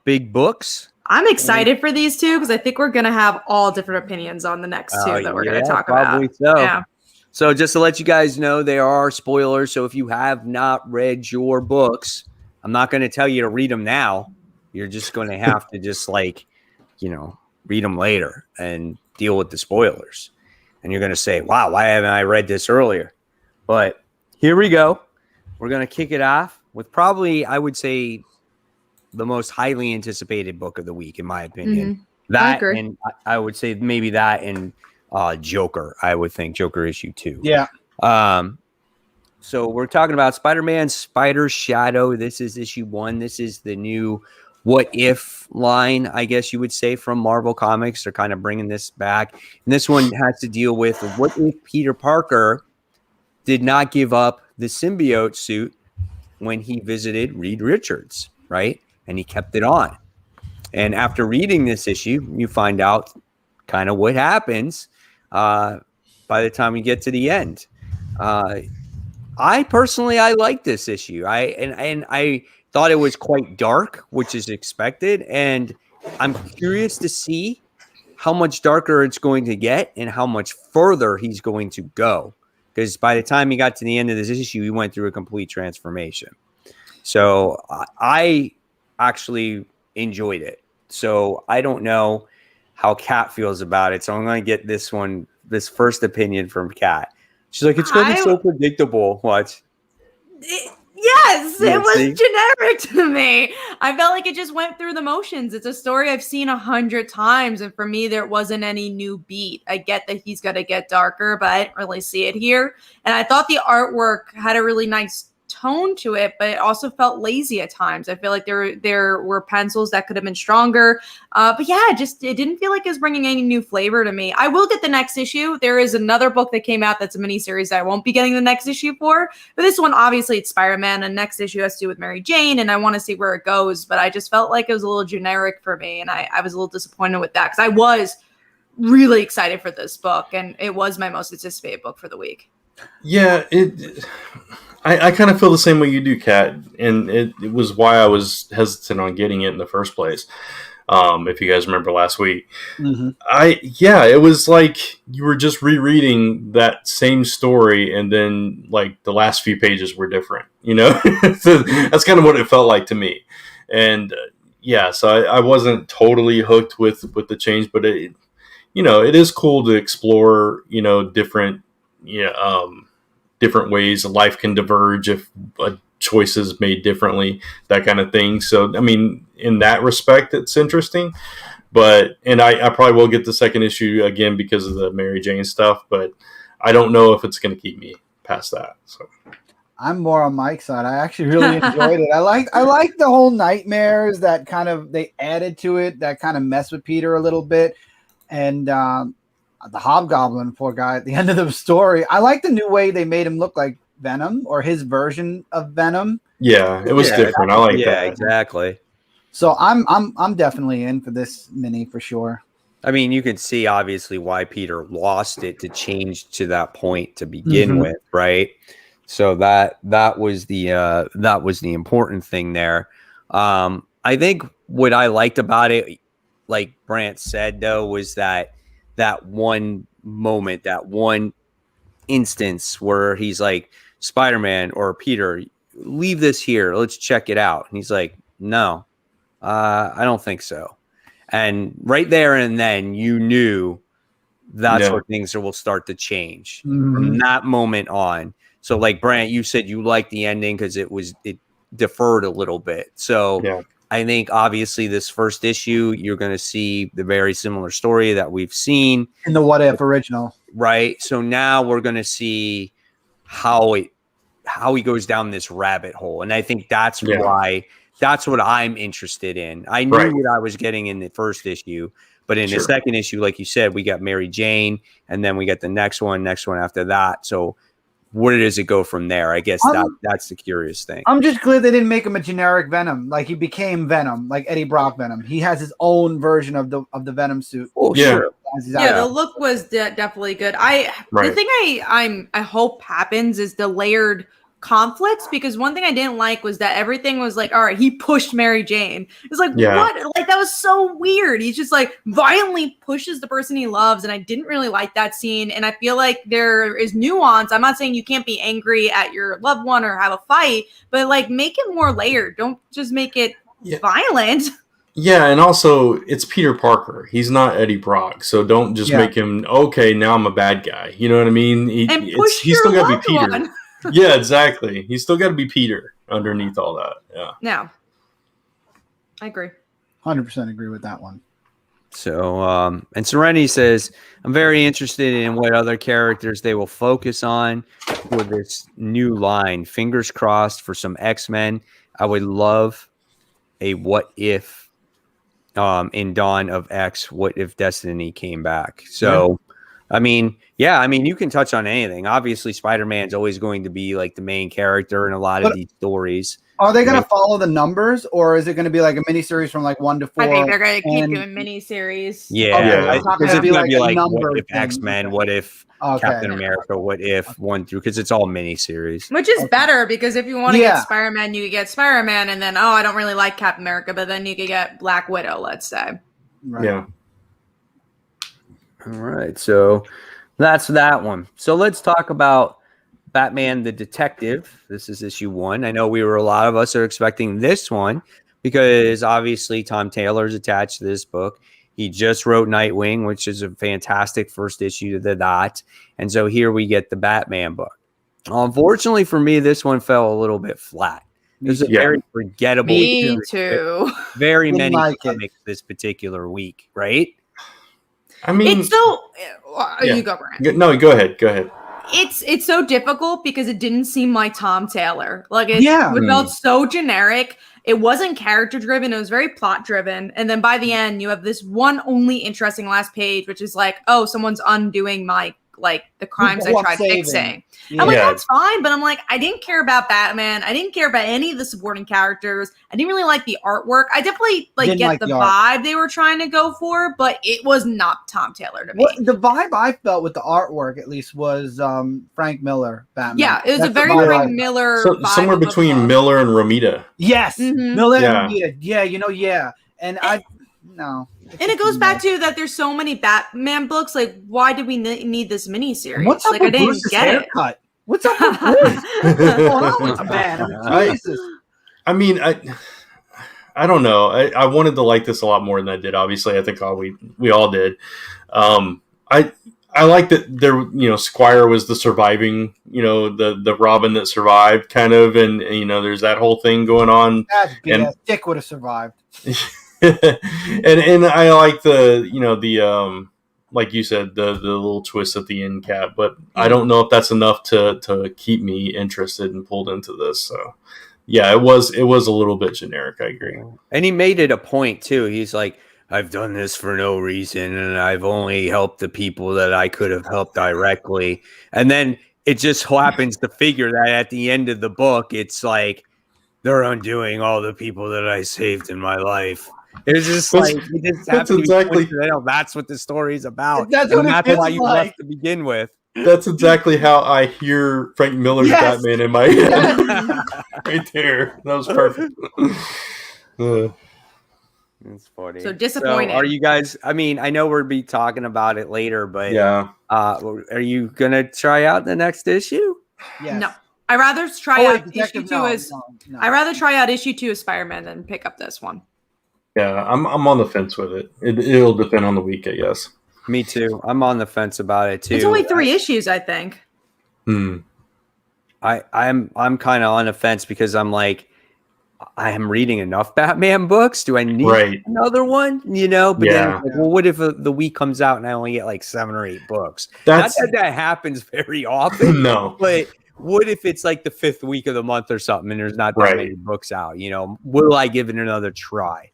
A: big books.
B: I'm excited for these two because I think we're going to have all different opinions on the next two that we're going to talk about.
A: So.
B: Yeah.
A: So just to let you guys know, there are spoilers. So if you have not read your books, I'm not going to tell you to read them now. You're just going to have to just read them later and deal with the spoilers. And you're going to say, wow, why haven't I read this earlier? But here we go. We're going to kick it off with probably, I would say, the most highly anticipated book of the week, in my opinion.
B: Mm-hmm.
A: That, and I would say maybe that and Joker, I would think. Joker issue 2.
C: Yeah.
A: So we're talking about Spider-Man Spider Shadow. This is issue 1. This is the new What If line, I guess you would say, from Marvel Comics. They're kind of bringing this back. And this one has to deal with what if Peter Parker did not give up the symbiote suit when he visited Reed Richards, right? And he kept it on. And after reading this issue, you find out kind of what happens by the time we get to the end. I personally like this issue. I thought it was quite dark, which is expected, and I'm curious to see how much darker it's going to get and how much further he's going to go. Because by the time he got to the end of this issue, he went through a complete transformation. So I actually enjoyed it. So I don't know how Kat feels about it. So I'm going to get this first opinion from Kat. She's like, it's going to be so predictable. What?
B: Yes, it was generic to me. I felt like it just went through the motions. It's a story I've seen 100 times. And for me, there wasn't any new beat. I get that he's going to get darker, but I didn't really see it here. And I thought the artwork had a really nice tone to it, but it also felt lazy at times. I feel like there were pencils that could have been stronger. But yeah, it didn't feel like it was bringing any new flavor to me. I will get the next issue. There is another book that came out that's a miniseries that I won't be getting the next issue for. But this one, obviously, it's Spider-Man, and next issue has to do with Mary Jane, and I want to see where it goes. But I just felt like it was a little generic for me, and I was a little disappointed with that because I was really excited for this book, and it was my most anticipated book for the week.
D: Yeah, I kind of feel the same way you do, Kat, and it was why I was hesitant on getting it in the first place. If you guys remember last week, it was like you were just rereading that same story, and then like the last few pages were different. So that's kind of what it felt like to me, and so I wasn't totally hooked with the change, but it is cool to explore different ways life can diverge if a choice is made differently, that kind of thing. So, I mean, in that respect, it's interesting. And I probably will get the second issue again because of the Mary Jane stuff, but I don't know if it's going to keep me past that. So
C: I'm more on Mike's side. I actually really enjoyed it. I like the whole nightmares that kind of they added to it that kind of mess with Peter a little bit. And the Hobgoblin, poor guy, at the end of the story. I like the new way they made him look like Venom, or his version of Venom.
D: Yeah, it was different. I like that.
A: Yeah, exactly.
C: So I'm definitely in for this mini for sure.
A: I mean, you can see obviously why Peter lost it to change to that point to begin with, right? So that was the important thing there. I think what I liked about it, like Brant said, though, was that one moment, that one instance where he's like, Spider-Man or Peter, leave this here. Let's check it out. And he's like, no, I don't think so. And right there and then, you knew that's where things will start to change from that moment on. So, like Brant, you said you liked the ending because it deferred a little bit. So, I think obviously this first issue, you're going to see the very similar story that we've seen
C: in the What If original,
A: right? So now we're going to see how he goes down this rabbit hole, and I think that's that's what I'm interested in. I knew what I was getting in the first issue, but in the second issue, like you said, we got Mary Jane, and then we got the next one after that. So where does it go from there? I guess that's the curious thing.
C: I'm just glad they didn't make him a generic Venom. Like he became Venom, like Eddie Brock Venom. He has his own version of the Venom suit.
A: Oh, sure.
B: Yeah, the look was definitely good. The thing I hope happens is the layered conflicts, because one thing I didn't like was that everything was like, all right, he pushed Mary Jane. It's like, what? Like, that was so weird. He's just like violently pushes the person he loves, and I didn't really like that scene. And I feel like there is nuance. I'm not saying you can't be angry at your loved one or have a fight, but like make it more layered. Don't just make it violent.
D: Yeah, and also it's Peter Parker. He's not Eddie Brock, so don't just make him okay. Now I'm a bad guy. You know what I mean? He's still got to be Peter.
B: One.
D: Yeah, exactly. He's still got to be Peter underneath all that. Yeah.
B: No, I agree.
C: 100% agree with that one.
A: So, and Serenity says, I'm very interested in what other characters they will focus on for this new line. Fingers crossed for some X-Men. I would love a what if in Dawn of X, what if Destiny came back? So, I mean, you can touch on anything. Obviously, Spider-Man's always going to be like the main character in a lot of these stories.
C: Are they going to follow the numbers, or is it going to be like a miniseries from like 1 to 4?
B: I think they're going to keep doing miniseries.
A: Yeah,
C: it's not
A: going to be like what if
C: thing.
A: X-Men, what if Captain America, what if 1 through, because it's all miniseries.
B: Which is better, because if you want to get Spider-Man, you could get Spider-Man, and then, I don't really like Captain America, but then you could get Black Widow, let's say.
C: Right.
D: Yeah.
A: All right, so that's that one. So let's talk about Batman the Detective. This is issue 1. I know a lot of us are expecting this one because obviously Tom Taylor's attached to this book. He just wrote Nightwing, which is a fantastic first issue to that. And so here we get the Batman book. Unfortunately for me, this one fell a little bit flat. It was a very forgettable.
B: Me too.
A: Very many comics this particular week, right?
D: I mean,
B: it's so. You go, Brian.
D: No, go ahead. Go ahead.
B: It's so difficult because it didn't seem like Tom Taylor. Like it felt so generic. It wasn't character driven. It was very plot driven. And then by the end, you have this one only interesting last page, which is like, someone's undoing the crimes I tried fixing.
C: Yeah.
B: I'm like, that's fine, but I'm like, I didn't care about Batman. I didn't care about any of the supporting characters. I didn't really like the artwork. I definitely get the vibe they were trying to go for, but it was not Tom Taylor to me.
C: The vibe I felt with the artwork, at least, was Frank Miller Batman.
B: Yeah, it was a very Frank Miller vibe.
D: Somewhere between Miller and Romita.
C: Yes, Miller and Romita. Yeah, and no.
B: And it goes back to that there's so many Batman books. Like, why do we need this miniseries?
C: What's up with Bruce's haircut? What's up with Bruce? What's going on with man? Jesus.
D: I mean, I don't know. I wanted to like this a lot more than I did. Obviously, I think we all did. I like that there. Squire was the surviving. The Robin that survived, kind of, and there's that whole thing going on.
C: Dick would have survived.
D: and I like the like you said, the little twist at the end cap, but I don't know if that's enough to keep me interested and pulled into this. So yeah, it was a little bit generic. I agree.
A: And he made it a point too. He's like, I've done this for no reason, and I've only helped the people that I could have helped directly. And then it just happens to figure that at the end of the book, it's like they're undoing all the people that I saved in my life. It's just that's what the story's about.
C: That's
A: why you left to begin with.
D: That's exactly how I hear Frank Miller's Batman in my head. Right there. That was perfect.
A: It's funny.
B: So disappointing.
A: So are you guys, I know we'll be talking about it later, but are you going to try out the next issue?
C: Yes.
B: No. I'd rather try out issue 2 as I'd rather try out issue 2 as Spider-Man than pick up this one.
D: Yeah, I'm on the fence with it. It'll depend on the week, I guess.
A: Me too. I'm on the fence about it too.
B: It's only 3 issues, I think.
D: Hmm.
A: I'm kind of on the fence because I'm like, I am reading enough Batman books. Do I need another one? You know, but then it's like, well, what if the week comes out and I only get like 7 or 8 books? Not that happens very often.
D: No,
A: but what if it's like the 5th week of the month or something and there's not that many books out? You know, will I give it another try?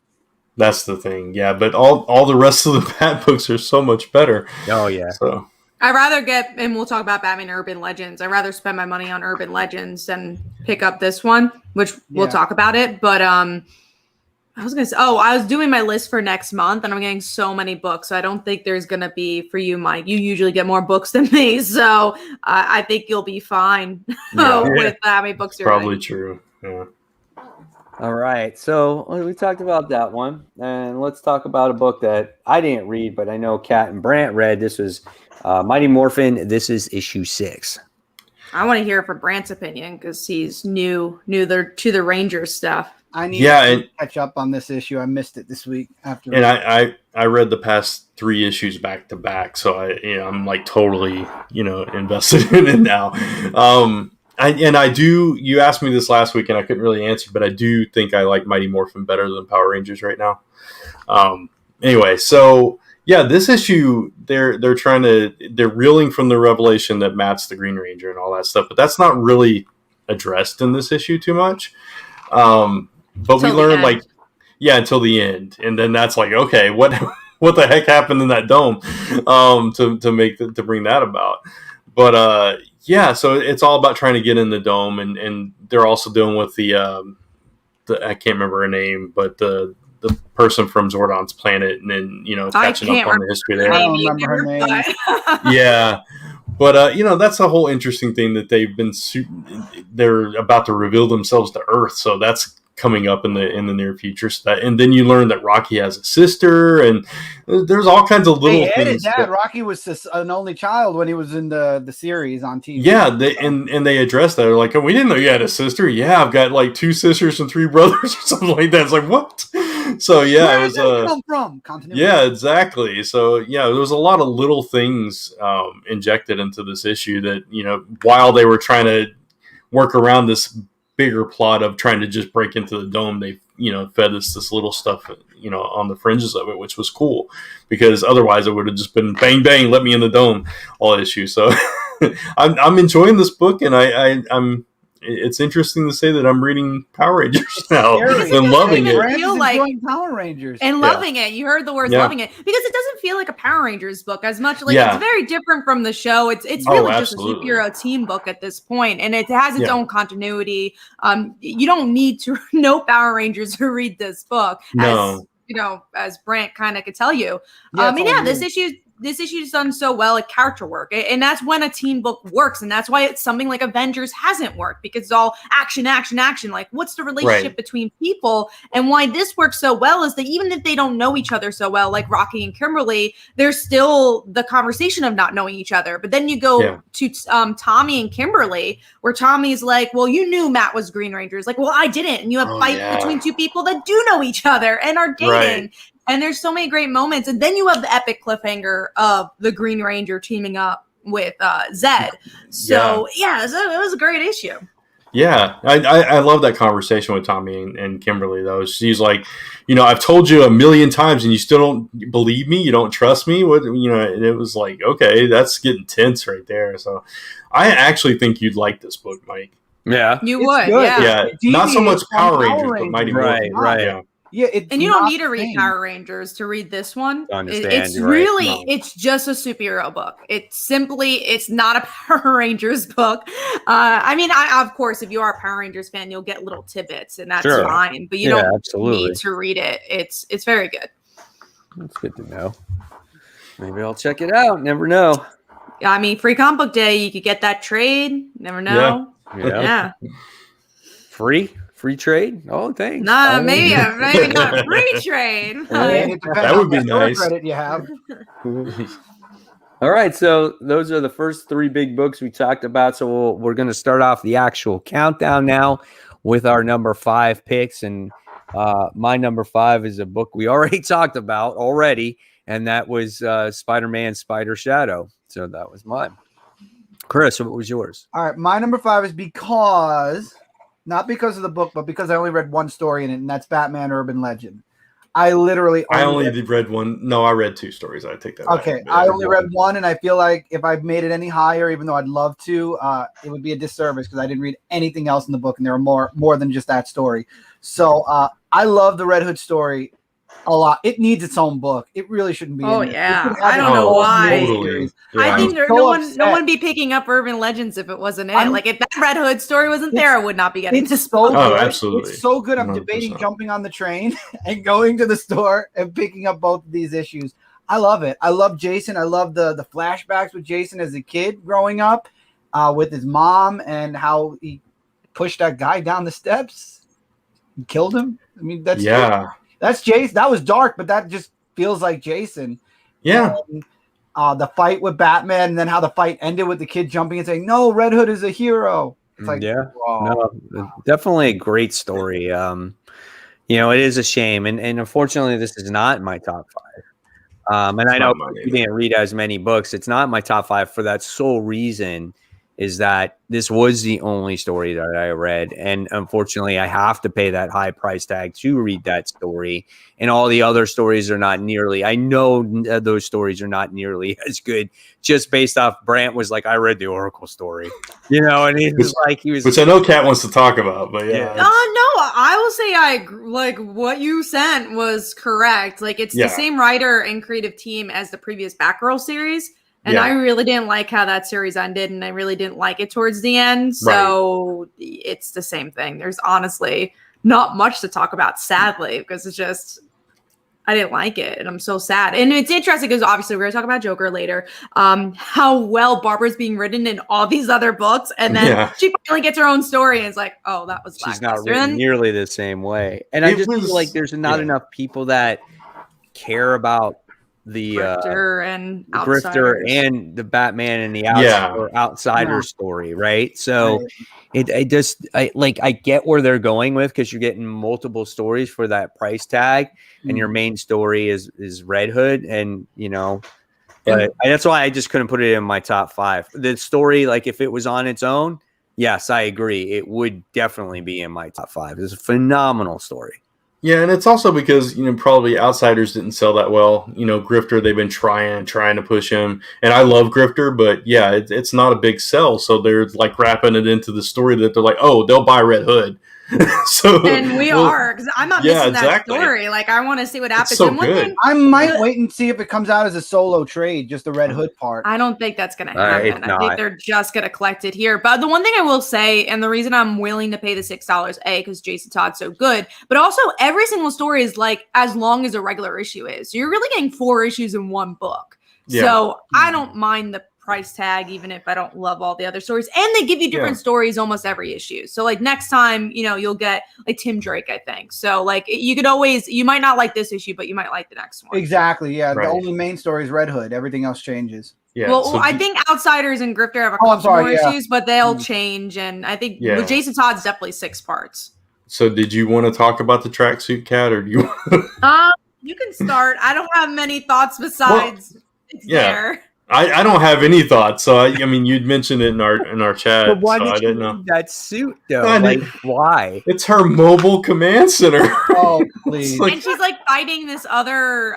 D: That's the thing. Yeah, but all the rest of the Bat books are so much better.
A: Oh yeah.
D: So
B: I'd rather get, and we'll talk about Batman Urban Legends. I'd rather spend my money on Urban Legends than pick up this one, which we'll talk about it. But I was going to say, I was doing my list for next month and I'm getting so many books. So I don't think there's going to be, for you, Mike, you usually get more books than me. So I think you'll be fine with how many books you're
D: probably
B: getting.
D: True. Yeah.
A: All right. So we talked about that one. And let's talk about a book that I didn't read, but I know Kat and Brant read. This was Mighty Morphin. This is issue 6.
B: I want to hear from Brant's opinion because he's new to the Rangers stuff.
C: I need to catch up on this issue. I missed it this week after.
D: And I read the past 3 issues back to back, so I'm like totally invested in it now. I do. You asked me this last week, and I couldn't really answer, but I do think I like Mighty Morphin better than Power Rangers right now. Anyway, so yeah, this issue they're reeling from the revelation that Matt's the Green Ranger and all that stuff, but that's not really addressed in this issue too much. But we learned until the end, and then that's like, okay, what the heck happened in that dome to bring that about? But so it's all about trying to get in the dome, and they're also dealing with the I can't remember her name, but the person from Zordon's planet, and then catching up on the history there.
C: I don't remember her name.
D: Yeah. But that's a whole interesting thing that they're about to reveal themselves to Earth, so that's coming up in the near future. And then you learn that Rocky has a sister, and there's all kinds of little things.
C: Rocky was an only child when he was in the series on TV.
D: Yeah, they addressed that. They're like, oh, we didn't know you had a sister. Yeah, I've got like 2 sisters and 3 brothers or something like that. It's like, what? So yeah,
C: where
D: it was
C: did it come from? Continuity.
D: Yeah, exactly. So yeah, there was a lot of little things injected into this issue that while they were trying to work around this bigger plot of trying to just break into the dome, they fed us this little stuff on the fringes of it, which was cool, because otherwise it would have just been bang bang, let me in the dome all issue. So I'm enjoying this book, and I'm it's interesting to say that I'm reading Power Rangers now and loving it.
B: Feel like
C: Power Rangers
B: and loving it. You heard the words loving it, because it doesn't feel like a Power Rangers book as much. Like it's very different from the show. It's really just a superhero team book at this point, and it has its own continuity. You don't need to know Power Rangers to read this book.
D: No.
B: As Brant kind of could tell you. This issue is done so well at character work. And that's when a team book works. And that's why it's something like Avengers hasn't worked, because it's all action, action, action. Like, what's the relationship between people? And why this works so well is that even if they don't know each other so well, like Rocky and Kimberly, there's still the conversation of not knowing each other. But then you go to Tommy and Kimberly, where Tommy's like, well, you knew Matt was Green Ranger. It's like, well, I didn't. And you have fight between 2 people that do know each other and are dating. Right. And there's so many great moments. And then you have the epic cliffhanger of the Green Ranger teaming up with Zed. So, it was a great issue.
D: Yeah, I love that conversation with Tommy and Kimberly, though. She's like, I've told you 1,000,000 times and you still don't believe me. You don't trust me. And it was like, okay, that's getting tense right there. So I actually think you'd like this book, Mike.
A: Yeah.
B: You would,
C: good.
B: yeah.
D: Not so much Power Rangers, but Mighty Morphin.
A: Right.
C: Yeah,
B: and you don't need to read Power Rangers to read this one. It's really, it's just a superhero book. It's not a Power Rangers book. Of course, if you are a Power Rangers fan, you'll get little tidbits, and that's fine. But you don't need to read it. It's very good.
A: That's good to know. Maybe I'll check it out. Never know.
B: Free comic book day, you could get that trade. Never know. Yeah. Free trade? Oh, thanks. Maybe not a free trade.
D: That would be nice.
C: Credit you have.
A: All right, so those are the first 3 big books we talked about. So we're going to start off the actual countdown now with our number 5 picks, and My number 5 is a book we already talked about and that was Spider-Man Spider Shadow. So that was mine. Chris, what was yours?
C: All right, my number 5 is not because of the book, but because I only read one story in it, and that's Batman Urban Legend. I only
D: read one. No, I read 2 stories. I take that back.
C: Okay, I only read one, and I feel like if I made it any higher, even though I'd love to, it would be a disservice because I didn't read anything else in the book, and there are more than just that story. So I love the Red Hood story a lot. It needs its own book. It really shouldn't be.
B: Yeah, I don't know why.
D: Totally. Yeah.
B: I think no one be picking up Urban Legends if it wasn't in it. Like if that Red Hood story wasn't there, I would not be getting this book.
C: Oh,
D: absolutely.
C: It's so good. I'm
D: 100%.
C: debating jumping on the train and going to the store and picking up both of these issues. I love it. I love Jason. I love the flashbacks with Jason as a kid growing up with his mom and how he pushed that guy down the steps and killed him. I mean, that's Jason. That was dark, but that just feels like Jason.
A: Yeah.
C: And, the fight with Batman, and then how the fight ended with the kid jumping and saying, "No, Red Hood is a hero." It's like,
A: no, definitely a great story. It is a shame, and unfortunately, this is not in my top 5. And I know you didn't read as many books. It's not in my top 5 for that sole reason. Is that this was the only story that I read. And unfortunately, I have to pay that high price tag to read that story. And all the other stories are not nearly, I know those stories are not nearly as good just based off Brant was like, I read the Oracle story, and he was like,
D: which I know Kat wants to talk about, but yeah.
B: No, I will say like what you sent was correct. Like it's the same writer and creative team as the previous Batgirl series. And I really didn't like how that series ended, and I really didn't like it towards the end. So it's the same thing. There's honestly not much to talk about, sadly, because it's just I didn't like it, and I'm so sad. And it's interesting because obviously we're going to talk about Joker later, how well Barbara's being written in all these other books, and then she finally gets her own story, and it's like, oh, that was
A: she's not written nearly the same way. And I just feel like there's not enough people that care about the
B: Grifter
A: and the Batman and the outsider story, right? So I get where they're going with, because you're getting multiple stories for that price tag, and your main story is Red Hood, and but that's why I just couldn't put it in my top 5. The story, like if it was on its own, yes, I agree, it would definitely be in my top 5. It's a phenomenal story.
D: Yeah, and it's also because, probably Outsiders didn't sell that well. Grifter, they've been trying to push him. And I love Grifter, but yeah, it's not a big sell. So they're like wrapping it into the story that they're like, oh, they'll buy Red Hood.
B: And we are, because I'm not missing that story. Like, I want to see what happens.
D: It's so good.
C: I might wait and see if it comes out as a solo trade, just the Red Hood part.
B: I don't think that's going to happen. I think they're just going to collect it here. But the one thing I will say, and the reason I'm willing to pay the $6, because Jason Todd's so good, but also every single story is like as long as a regular issue is. So you're really getting 4 issues in one book. Yeah. So I don't mind the price tag, even if I don't love all the other stories, and they give you different stories almost every issue. So like next time, you'll get like Tim Drake, I think. So like you might not like this issue, but you might like the next one.
C: Exactly. Yeah. Right. The only main story is Red Hood. Everything else changes.
D: Yeah.
B: Well, I think Outsiders and Grifter have a couple more issues, but they'll change. And I think with Jason Todd's definitely 6 parts.
D: So did you want to talk about the tracksuit cat, or do you?
B: You can start. I don't have many thoughts besides it's there.
D: I don't have any thoughts. So I mean, you'd mentioned it in our chat.
A: But why
D: so
A: did
D: I didn't
A: you
D: know
A: need that suit though? Why?
D: It's her mobile command center.
C: Oh, please!
B: And she's like fighting this other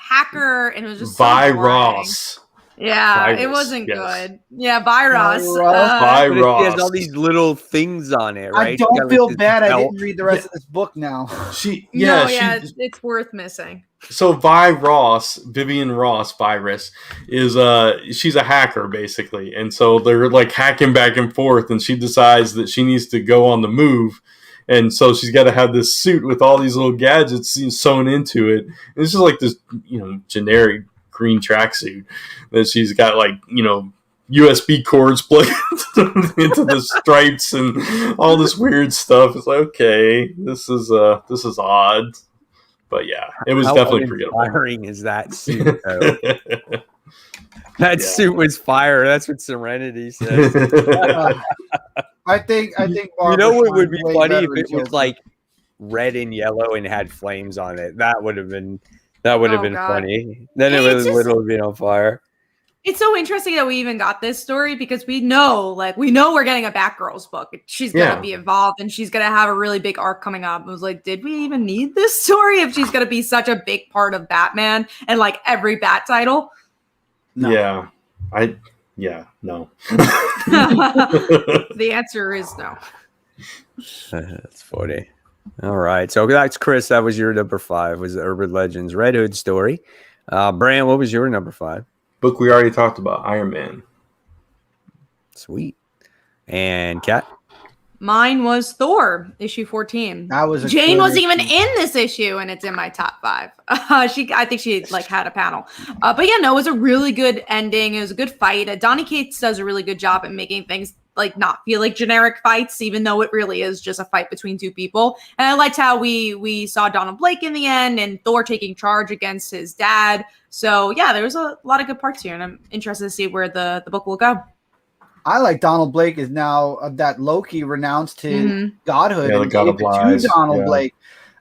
B: hacker, and it was just
D: Ross.
B: Yeah, it wasn't good. Yeah, Virus.
A: She has all these little things on it, right?
C: I don't feel bad. I didn't read the rest of this book now.
B: It's worth missing.
D: So Vivian Ross Virus is she's a hacker basically, and so they're like hacking back and forth, and she decides that she needs to go on the move. And so she's got to have this suit with all these little gadgets sewn into it. And it's just like this, generic green tracksuit that she's got, like, USB cords plugged into the stripes and all this weird stuff. It's like, okay, this is odd, but yeah, it was definitely forgettable.
A: How inspiring is that suit, though? That suit was fire. That's what Serenity says.
C: I think.
A: What would be funny if it was like red and yellow and had flames on it. That would have been
B: God.
A: funny. Then it
B: It's
A: would
B: just-
A: literally be on fire.
B: It's so interesting that we even got this story because we know we're getting a Batgirl's book. She's gonna be involved and she's gonna have a really big arc coming up. I was like, did we even need this story if she's gonna be such a big part of Batman and like every Bat title?
C: No.
D: Yeah. No.
B: The answer is no.
A: That's funny. All right. So that's Chris. That was your number 5, was the Urban Legends Red Hood story. Brian, what was your number 5?
D: Book we already talked about, Iron Man.
A: Sweet. And Kat?
B: Mine was Thor, issue 14.
C: That was
B: Jane wasn't even in this issue, and it's in my top 5. I think she like had a panel, but yeah, no, it was a really good ending. It was a good fight. Donny Cates does a really good job at making things like not feel like generic fights, even though it really is just a fight between two people. And I liked how we saw Donald Blake in the end, and Thor taking charge against his dad. So yeah, there was a lot of good parts here, and I'm interested to see where the book will go.
C: I like Donald Blake is now that Loki renounced his godhood
D: Yeah, the
C: and
D: God
C: gave
D: of
C: it
D: Lies.
C: to Donald
D: Yeah.
C: Blake.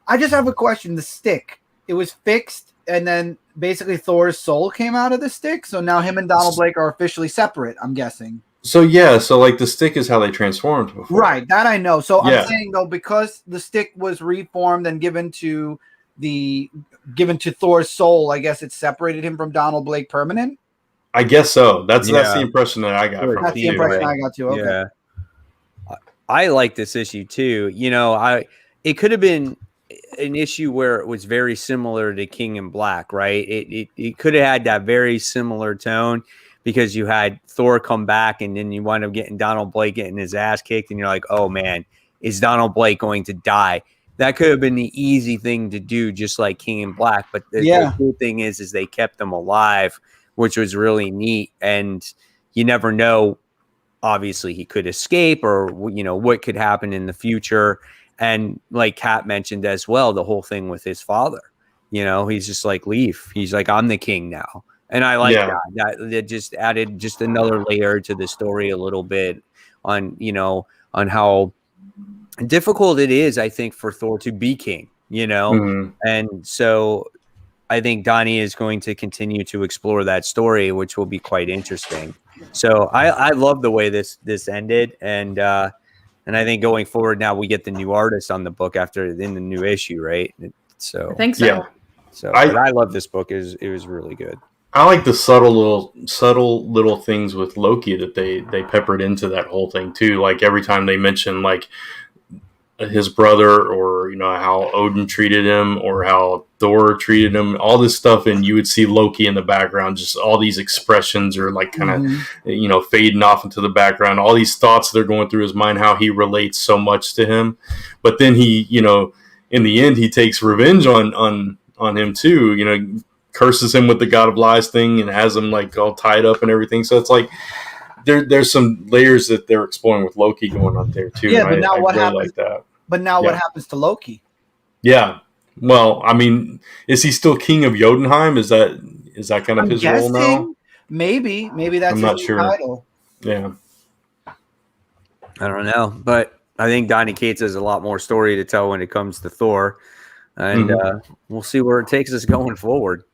C: I just have a question. The stick, it was fixed, and then basically Thor's soul came out of the stick. So now him and Donald Blake are officially separate, I'm guessing.
D: So yeah, so like the stick is how they transformed before.
C: Right, that I know. So
D: Yeah.
C: I'm saying though, because the stick was reformed and given to Thor's soul, I guess it separated him from Donald Blake permanent.
D: I guess so. That's
A: Yeah.
D: the impression that I got
A: Sure.
D: from
C: That's the
D: it.
C: impression
A: right.
C: I got too. Okay.
A: Yeah. I like this issue too. It could have been an issue where it was very similar to King in Black, right? It could have had that very similar tone because you had Thor come back and then you wind up getting Donald Blake getting his ass kicked and you're like, oh man, is Donald Blake going to die? That could have been the easy thing to do, just like King in Black. But the cool thing is they kept them alive, which was really neat. And you never know. Obviously, he could escape or, what could happen in the future. And like Kat mentioned as well, the whole thing with his father, he's just like, leave. He's like, I'm the king now. And I like that just added just another layer to the story a little bit on how difficult it is, I think, for Thor to be king, And so I think Donnie is going to continue to explore that story, which will be quite interesting. So I love the way this ended, and I think going forward now we get the new artist on the book in the new issue, right? So
B: I think so.
D: Yeah.
A: So I love this book. It was really good.
D: I like the subtle little things with Loki that they peppered into that whole thing too. Like every time they mention like his brother or how Odin treated him or how Thor treated him, all this stuff, and you would see Loki in the background, just all these expressions are like kind of fading off into the background, all these thoughts that are going through his mind, how he relates so much to him. But then he, in the end, he takes revenge on him too, curses him with the God of Lies thing and has him like all tied up and everything. So it's like there's some layers that they're exploring with Loki going on there too.
C: Yeah, but now what
D: really
C: happens?
D: like that.
C: But now what happens to Loki?
D: Yeah. Well, I mean, is he still king of Jotunheim? Is that kind of his role now?
C: Maybe that's
D: I'm not
C: his
D: sure.
C: title.
D: Yeah.
A: I don't know, but I think Donny Cates has a lot more story to tell when it comes to Thor, and we'll see where it takes us going forward.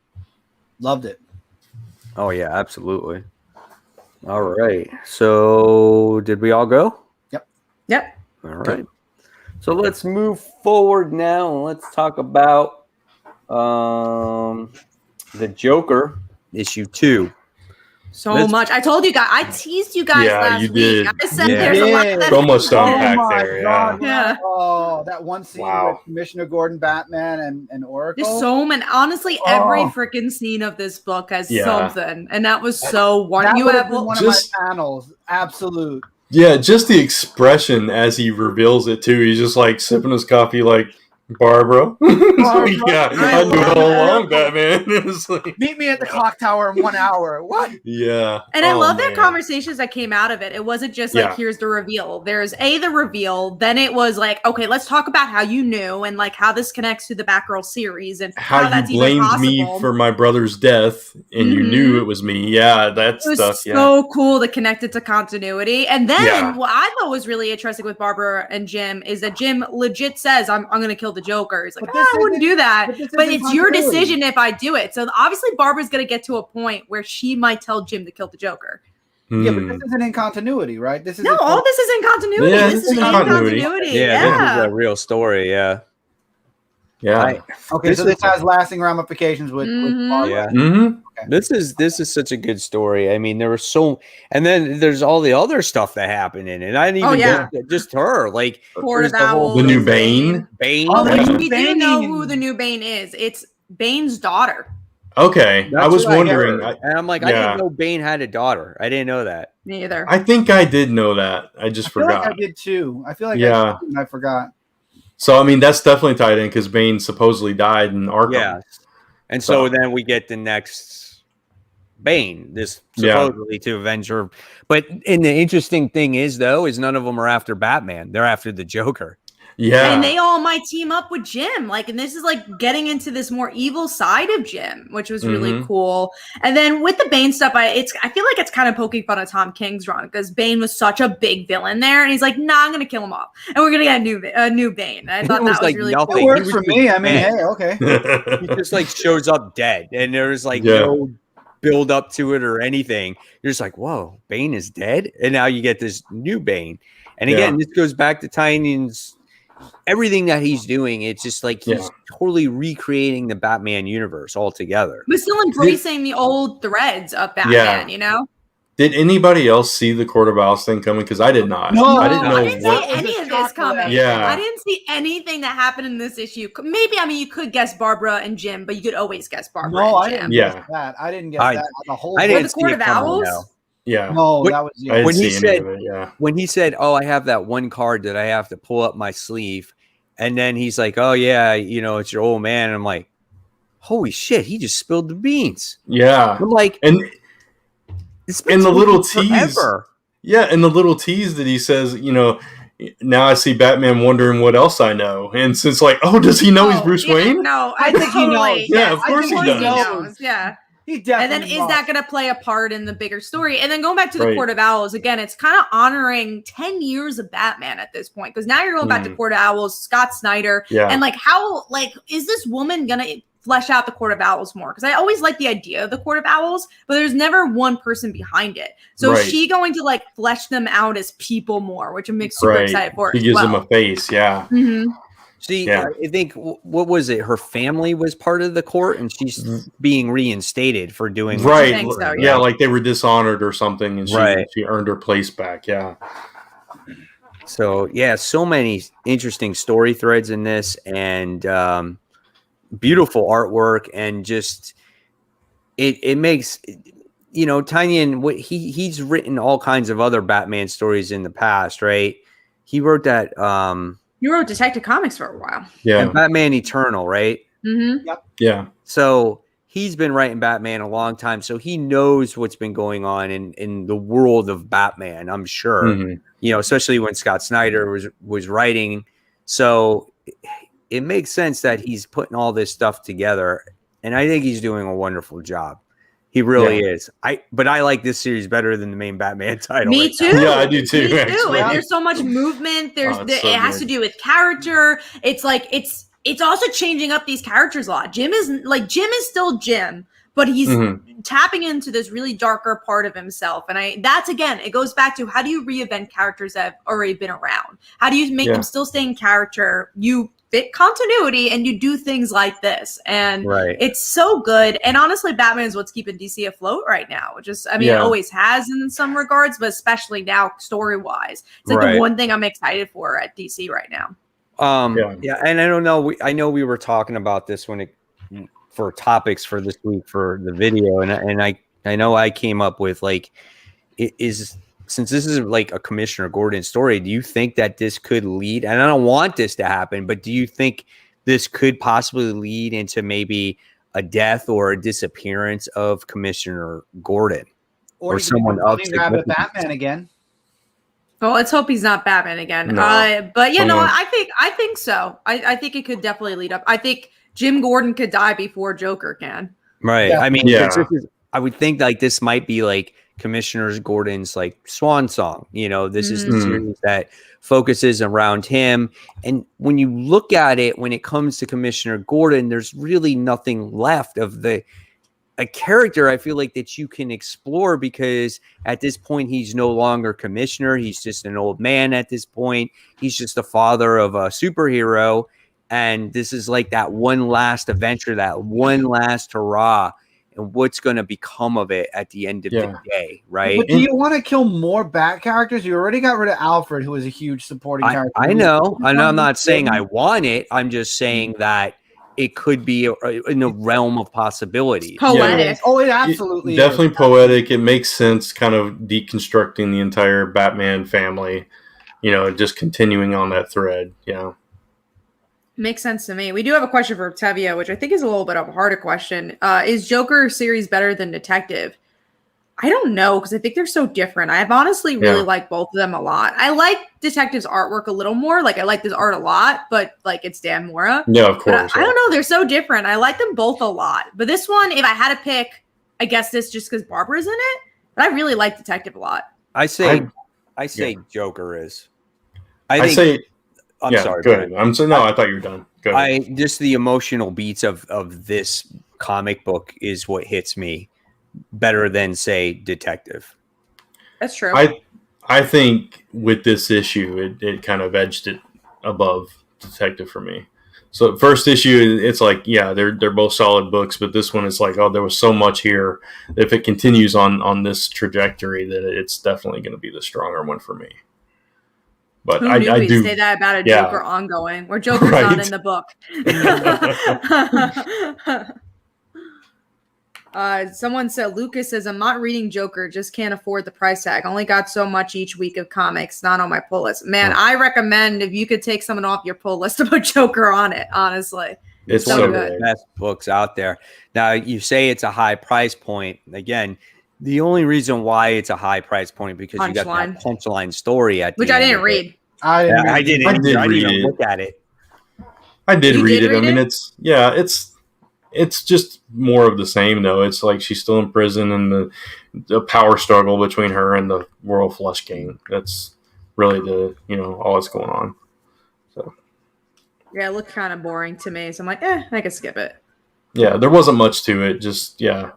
C: Loved it.
A: Oh yeah, absolutely. All right. So did we all go?
B: Yep.
A: All right. So let's move forward now and let's talk about the Joker issue 2.
B: Much. I told you guys. I teased you guys last
D: you
B: week.
D: did.
B: I said there's a lot of
D: So much to
C: Oh
D: unpack
C: my
D: there.
C: God.
B: Yeah.
C: Oh, that one scene
D: Wow.
C: with Commissioner Gordon, Batman, and Oracle.
B: There's so many. Honestly, every freaking scene of this book has something, and that was so
C: that
B: wonderful. You
C: would
B: have
C: have been one
D: just-
C: of my panels. Absolute.
D: Yeah, just the expression as he reveals it too. He's just like sipping his coffee, like, Barbara.
C: Barbara.
D: Yeah, I knew it all along, Batman. It was like,
C: Meet me at the clock tower in 1 hour. What?
D: yeah.
B: And I love
D: man.
B: their conversations that came out of it. It wasn't just like,
D: Yeah.
B: here's the reveal. There's the reveal. Then it was like, okay, let's talk about how you knew and like how this connects to the Batgirl series and
D: How you
B: that's even
D: blamed
B: possible.
D: me for my brother's death, and you knew it was me. Yeah, that
B: It was
D: stuff. Yeah.
B: so cool to connect it to continuity. And then
D: Yeah.
B: what I thought was really interesting with Barbara and Jim is that Jim legit says, I'm going to kill the Joker. He's like,
C: But this
B: I wouldn't
C: isn't-
B: do that. But
C: isn't
B: it's your
C: continuity.
B: decision if I do it. So obviously Barbara's going to get to a point where she might tell Jim to kill the Joker.
C: Yeah, but
D: Hmm.
C: this isn't in continuity, right? This is
B: No, all this is in continuity.
D: Yeah,
B: this is in
D: continuity.
B: continuity.
A: Yeah, this is a real story. Yeah.
D: Yeah.
C: okay.
A: This
C: So this
A: is-
C: has lasting ramifications with
B: Mhm.
C: Barbara.
A: Yeah.
D: Mm-hmm.
A: This is such a good story. I mean, there was and then there's all the other stuff that happened in it. I didn't even just her. Like
B: Court
A: there's
B: of
A: the whole
B: Owls.
D: The new Bane.
A: Bane.
C: Oh,
B: But
C: Yeah.
B: we do know
C: Bane.
B: who the new Bane is. It's Bane's daughter.
D: Okay, I
A: That's
D: was
A: what
D: wondering.
A: heard. And I'm like, I
D: yeah.
A: didn't know Bane had a daughter. I didn't know that.
B: Me either.
D: I think I did know that. I just
C: I feel
D: forgot.
C: like I did too. I feel like
D: Yeah.
C: I forgot.
D: So I mean, that's definitely tied in because Bane supposedly died in Arkham.
A: Yeah. And so
D: So-
A: then we get the next Bane, this
D: Yeah.
A: supposedly to Avenger. But and the interesting thing is though, is none of them are after Batman. They're after the Joker.
D: Yeah.
B: And they all might team up with Jim. Like, and this is like getting into this more evil side of Jim, which was really
D: Mhm.
B: cool. And then with the Bane stuff, I feel like it's kind of poking fun of Tom King's run because Bane was such a big villain there, and he's like, "Nah, I'm gonna kill him off, and we're gonna get a new Bane." And I thought
A: was
B: that was
A: like
B: really
A: nothing.
C: It
B: cool.
C: works
A: was
C: for
A: just
C: me. I mean,
A: bad.
C: hey, okay.
A: He just like shows up dead, and there's like
D: Yeah.
A: no build up to it or anything. You're just like, whoa, Bane is dead, and now you get this new Bane. And again, this goes back to Tynion's everything that he's doing. It's just like he's totally recreating the Batman universe altogether.
B: But still embracing the old threads of Batman,
D: Yeah.
B: you know?
D: Did anybody else see the Court of Owls thing coming? Because I did not.
C: No,
D: I didn't know
B: I didn't
D: what.
B: see any of this coming.
D: Yeah.
B: I didn't see anything that happened in this issue. Maybe, I mean, you could guess Barbara and Jim, but you could always guess Barbara
C: No, I
B: and Jim.
C: didn't
D: Yeah.
C: guess that. I didn't guess
A: I-
C: that. The whole
A: I
B: Or
A: didn't
B: the
A: see
B: Court
A: it
B: of
A: coming,
B: Owls?
A: no.
D: Yeah.
C: No,
A: What-
C: that was
D: I didn't
A: When he
D: see any
A: said-
D: of it. Yeah.
A: When he said, "Oh, I have that one card that I have to pull up my sleeve," and then he's like, "Oh yeah, you know, it's your old man," and I'm like, "Holy shit, he just spilled the beans."
D: Yeah.
A: I'm like,
D: And
A: it's
D: and the little
A: taking
D: tease-
A: forever.
D: yeah, and the little tease that he says, you know, now I see Batman wondering what else I know. And since like, oh, does he know he's Bruce
B: yeah,
D: Wayne?
B: No,
C: I think he knows.
D: Yeah, of
B: I
D: course
B: think
D: he does.
B: Yeah.
C: He
B: And
C: definitely
B: then is
C: must.
B: that going to play a part in the bigger story? And then going back to the
D: Right.
B: Court of Owls, again, it's kind of honoring 10 years of Batman at this point. Because now you're going back to Court of Owls, Scott Snyder.
D: Yeah.
B: And like, how, like, is this woman going to flesh out the Court of Owls more? Because I always like the idea of the Court of Owls, but there's never one person behind it. So
D: Right.
B: is she going to like flesh them out as people more, which I'm super
D: Right.
B: excited for.
D: He
B: as
D: gives
B: well.
D: him a face. Yeah.
B: Mhm.
A: See,
D: Yeah.
A: I think what was it? Her family was part of the court, and she's being reinstated for doing
D: Right.
B: think so,
D: yeah.
B: yeah.
D: Like they were dishonored or something, and
A: Right.
D: she earned her place back. Yeah.
A: So yeah, so many interesting story threads in this, and beautiful artwork, and just it makes, you know, Tynion, he's written all kinds of other Batman stories in the past, right? He wrote that
B: You wrote Detective Comics for a while.
D: Yeah.
A: and Batman Eternal, right?
B: Mm-hmm.
D: Yeah.
A: So he's been writing Batman a long time, so he knows what's been going on in the world of Batman, I'm sure.
D: Mhm.
A: You know, especially when Scott Snyder was writing. So it makes sense that he's putting all this stuff together, and I think he's doing a wonderful job. He really is. But I like this series better than the main Batman title.
B: Me
A: right
B: too.
A: now.
D: Yeah, I do too,
B: Me too.
D: actually.
B: And there's so much movement. There's
D: Oh, it's so
B: it has
D: good.
B: to do with character. It's like it's also changing up these characters a lot. Jim is still Jim, but he's
D: Mhm.
B: tapping into this really darker part of himself. And that's again, it goes back to how do you reinvent characters that have already been around? How do you make them still stay in character? You fit continuity and you do things like this. And
A: Right.
B: it's so good. And honestly, Batman is what's keeping DC afloat right now. It
D: Yeah.
B: always has in some regards, but especially now story-wise. It's like
A: Right.
B: the one thing I'm excited for at DC right now.
A: Yeah, and I don't know. I know we were talking about this for topics for this week for the video, and I know I came up with like, since this is like a Commissioner Gordon story, do you think that this could lead? And I don't want this to happen, but do you think this could possibly lead into maybe a death or a disappearance of Commissioner Gordon or someone of
C: grab Batman again.
B: Well, let's hope he's not Batman again.
D: No.
B: But yeah, no, I think so. I think it could definitely lead up. I think Jim Gordon could die before Joker can.
A: Right.
C: Yeah.
A: I mean,
D: Yeah.
A: I would think like this might be like Commissioner Gordon's like swan song. This is the series that focuses around him. And when you look at it, when it comes to Commissioner Gordon, there's really nothing left of a character I feel like that you can explore, because at this point he's no longer commissioner. He's just an old man at this point. He's just the father of a superhero. And this is like that one last adventure, that one last hurrah, and what's going to become of it at the end of the day, right?
C: But do you want to kill more Bat characters? You already got rid of Alfred, who was a huge supporting character.
A: I know. I'm not saying I want it. I'm just saying that it could be in the realm of possibilities.
B: Poetic.
C: Oh, it absolutely
D: definitely
C: is.
D: poetic. It makes sense, kind of deconstructing the entire Batman family, just continuing on that thread. Yeah.
B: Makes sense to me. We do have a question for Tevia, which I think is a little bit of a harder question. Is Joker series better than Detective? I don't know, because I think they're so different. I've honestly really liked both of them a lot. I like Detective's artwork a little more. Like, I like this art a lot, but like, it's Dan Mora.
D: Yeah, of course.
B: I don't know. They're so different. I like them both a lot. But this one, if I had to pick, I guess this just because Barbara's in it. But I really like Detective a lot.
A: I say Joker is. I'm sorry.
D: Go ahead. I thought you were done. Go ahead.
A: Just the emotional beats of this comic book is what hits me better than, say, Detective.
B: That's true.
D: I think with this issue, it kind of edged it above Detective for me. So first issue, it's like, they're both solid books, but this one is like, there was so much here. If it continues on this trajectory, that it's definitely going to be the stronger one for me. But
B: Who knew we'd say that about a Joker ongoing, where Joker's not in the book. Someone said, Lucas says, I'm not reading Joker, just can't afford the price tag. Only got so much each week of comics, not on my pull list. Man, I recommend if you could take someone off your pull list to put Joker on it, honestly.
D: It's
A: one
D: so
A: of the best books out there. Now, you say it's a high price point. Again, the only reason why it's a high price point because you got that punchline story at the
B: which
A: end
B: I didn't read.
A: I didn't even look at it.
D: I did read it. I mean, it's just more of the same, though. It's like she's still in prison, and the power struggle between her and the Royal Flush Gang. That's really all that's going on. So
B: yeah, it looked kind of boring to me. So I'm like, I could skip it.
D: Yeah, there wasn't much to it. Just
A: All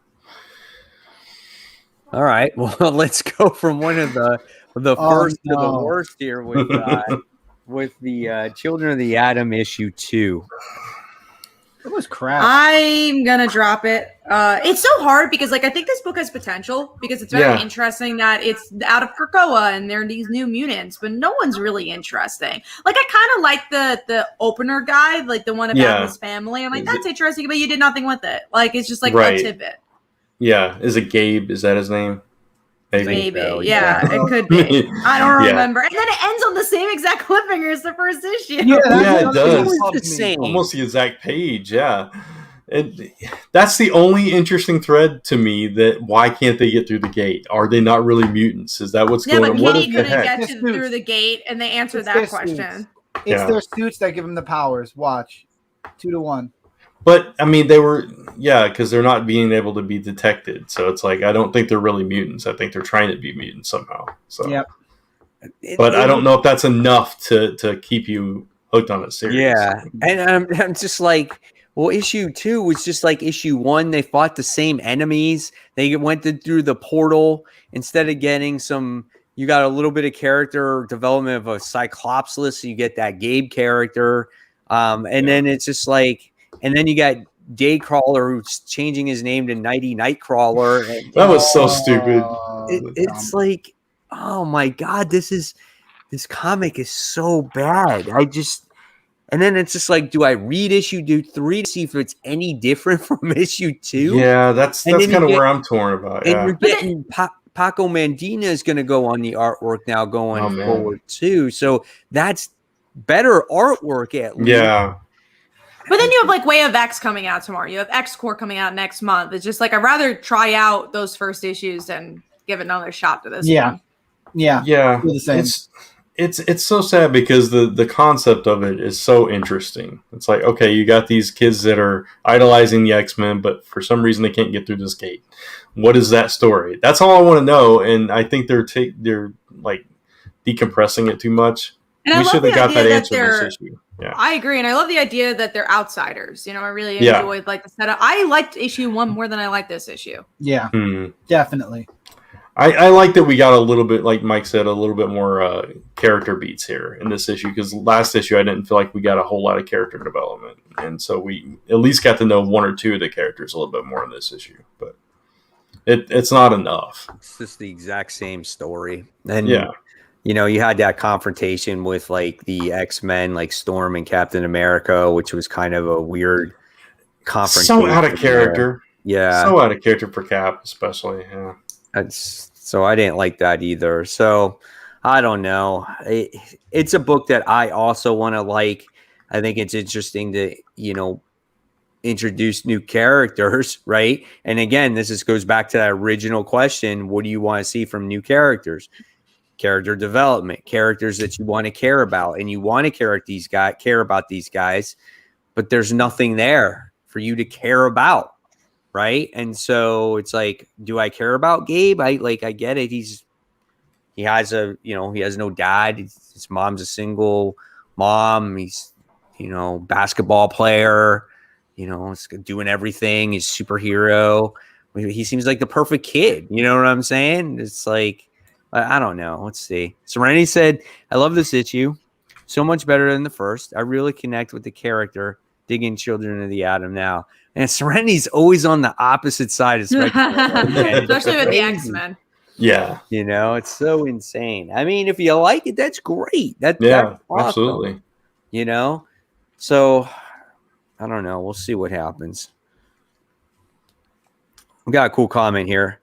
A: right. Well, let's go from one of the first to the worst here with the Children of the Atom issue 2.
C: It was crap.
B: I'm gonna drop it. It's so hard because I think this book has potential because it's very interesting that it's out of Krakoa and there are these new mutants, but no one's really interesting. I kind of like the opener guide, like the one about his family. I'm like, that's interesting, but you did nothing with it. It's just a tidbit.
D: Yeah, is it Gabe? Is that his name?
B: Maybe. Yeah, it could be. I don't remember. And then it ends on the same exact cliffhanger as the first issue.
D: Yeah, it does.
A: The same.
D: Almost the exact page. Yeah. That's the only interesting thread to me. That why can't they get through the gate? Are they not really mutants? Is that what's going on?
B: Yeah, but Kitty couldn't get through the gate, and they answered that question.
C: It's their suits that give them the powers. Watch, 2-1.
D: But I mean, they were, because they're not being able to be detected. So it's like, I don't think they're really mutants. I think they're trying to be mutants somehow. So, but I don't know if that's enough to keep you hooked on a series.
A: Yeah, and I'm just like, well, issue 2 was just like issue 1. They fought the same enemies. They went through the portal instead of getting some. You got a little bit of character development of a Cyclopsless. So you get that Gabe character, and then it's just like. And then you got Daycrawler who's changing his name to Nighty Nightcrawler.
D: That was so stupid.
A: It's like, oh my God, this comic is so bad. And then it's just like, do I read issue 3 to see if it's any different from issue 2?
D: Yeah, that's kind of where I'm torn about.
A: And you're getting Paco Mandina is going to go on the artwork now going forward too. So that's better artwork at least.
D: Yeah.
B: But then you have like Way of X coming out tomorrow. You have X Core coming out next month. It's just like I'd rather try out those first issues and give it another shot to this one.
C: Yeah.
D: Yeah.
C: The same.
D: It's so sad because the concept of it is so interesting. It's like, okay, you got these kids that are idolizing the X-Men, but for some reason they can't get through this gate. What is that story? That's all I want to know, and I think they're like decompressing it too much.
B: And
D: we should have got that answer in this issue. Yeah.
B: I agree, and I love the idea that they're outsiders. I really enjoyed like the setup. I liked issue 1 more than I liked this issue.
C: Yeah, definitely.
D: I like that we got a little bit, like Mike said, a little bit more character beats here in this issue, because last issue I didn't feel like we got a whole lot of character development, and so we at least got to know 1 or 2 of the characters a little bit more in this issue, but it's not enough.
A: It's just the exact same story. And you had that confrontation with like the X-Men, like Storm and Captain America, which was kind of a weird confrontation.
D: So out of character.
A: Yeah.
D: So out of character for Cap, especially. Yeah.
A: So I didn't like that either. So I don't know. It's a book that I also want to like. I think it's interesting to, introduce new characters, right? And again, this goes back to that original question. What do you want to see from new characters? Character development, characters that you want to care about, and you want to care about these guys, but there's nothing there for you to care about. Right. And so it's like, do I care about Gabe? I get it. He has no dad. His mom's a single mom. He's, basketball player, he's doing everything. He's superhero. He seems like the perfect kid. You know what I'm saying? It's like, I don't know. Let's see. Serenity said, I love this issue. So much better than the first. I really connect with the character. Digging Children of the Atom now. And Serenity's always on the opposite side of spectrum.
B: Especially with the X-Men.
D: Yeah.
A: It's so insane. I mean, if you like it, that's great. That's awesome.
D: Absolutely.
A: So I don't know. We'll see what happens. We got a cool comment here.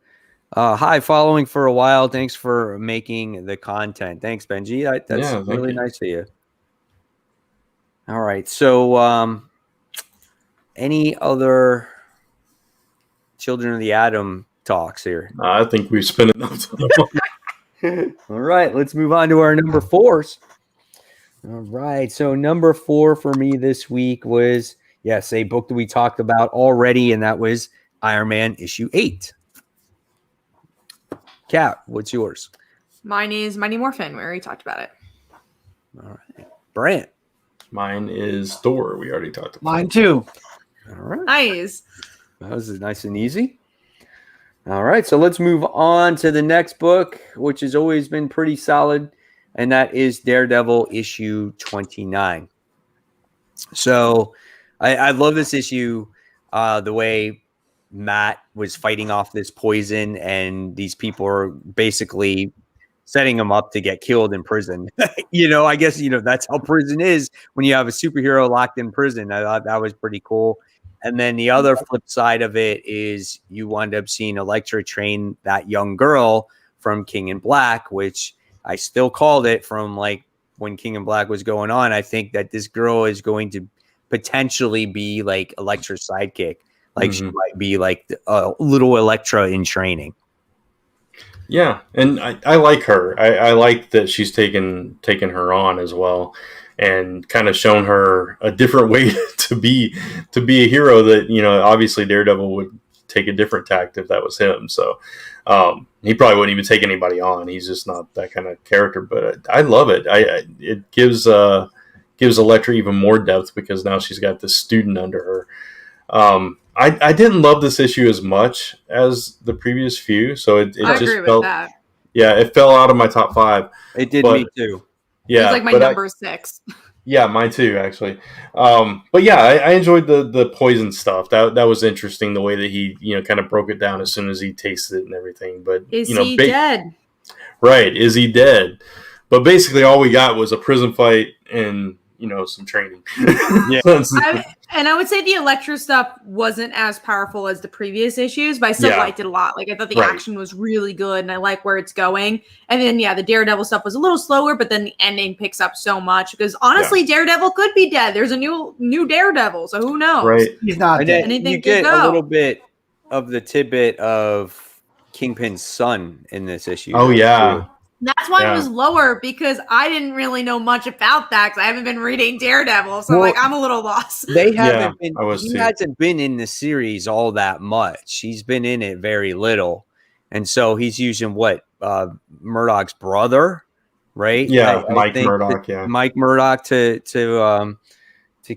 A: Hi, following for a while. Thanks for making the content. Thanks, Benji. That's really nice of you. All right. So any other Children of the Atom talks here?
D: I think we've spent enough time.
A: All right, let's move on to our number 4s. All right, so number 4 for me this week was, a book that we talked about already, and that was Iron Man issue 8. Kat, what's yours?
B: Mine is Mighty Morphin. We already talked about it.
A: All right, Brant.
D: Mine is Thor. We already talked about.
C: Mine too.
A: All right.
B: Nice.
A: That was nice and easy. All right, so let's move on to the next book, which has always been pretty solid, and that is Daredevil issue 29. So I love this issue, the way Matt was fighting off this poison, and these people are basically setting him up to get killed in prison. I guess, that's how prison is when you have a superhero locked in prison. I thought that was pretty cool. And then the other flip side of it is you wind up seeing Elektra train that young girl from King in Black, which I still called it from like when King in Black was going on. I think that this girl is going to potentially be like Elektra's sidekick. Like she might be like a little Elektra in training.
D: Yeah, and I like her. I like that she's taken her on as well, and kind of shown her a different way to be a hero. That obviously Daredevil would take a different tact if that was him. So he probably wouldn't even take anybody on. He's just not that kind of character. But I love it. It gives Elektra even more depth because now she's got this student under her. I didn't love this issue as much as the previous few, so it just
B: agree with
D: felt
B: that.
D: Yeah, it fell out of my top 5.
A: It did me too.
D: Yeah,
B: it was like my number 6.
D: Yeah, mine too, actually. But yeah, I enjoyed the poison stuff. That was interesting, the way that he kind of broke it down as soon as he tasted it and everything. But
B: is he dead?
D: Right? Is he dead? But basically, all we got was a prison fight and some training.
A: Yeah.
B: I would say the Elektra stuff wasn't as powerful as the previous issues, but I still liked it a lot. Like I thought the action was really good, and I like where it's going. And then the Daredevil stuff was a little slower, but then the ending picks up so much because honestly, Daredevil could be dead. There's a new Daredevil, so who knows?
D: Right,
C: he's not dead.
B: Anything
A: you get
B: could go.
A: a little bit of the tidbit of Kingpin's son in this issue.
D: Oh yeah.
B: That's why it was lower, because I didn't really know much about that because I haven't been reading Daredevil, so I'm a little lost.
A: They haven't been.
D: He
A: hasn't been in the series all that much. He's been in it very little, and so he's using Murdoch's brother, right?
D: Yeah,
A: I
D: Mike
A: think
D: Murdoch. Yeah,
A: Mike Murdoch to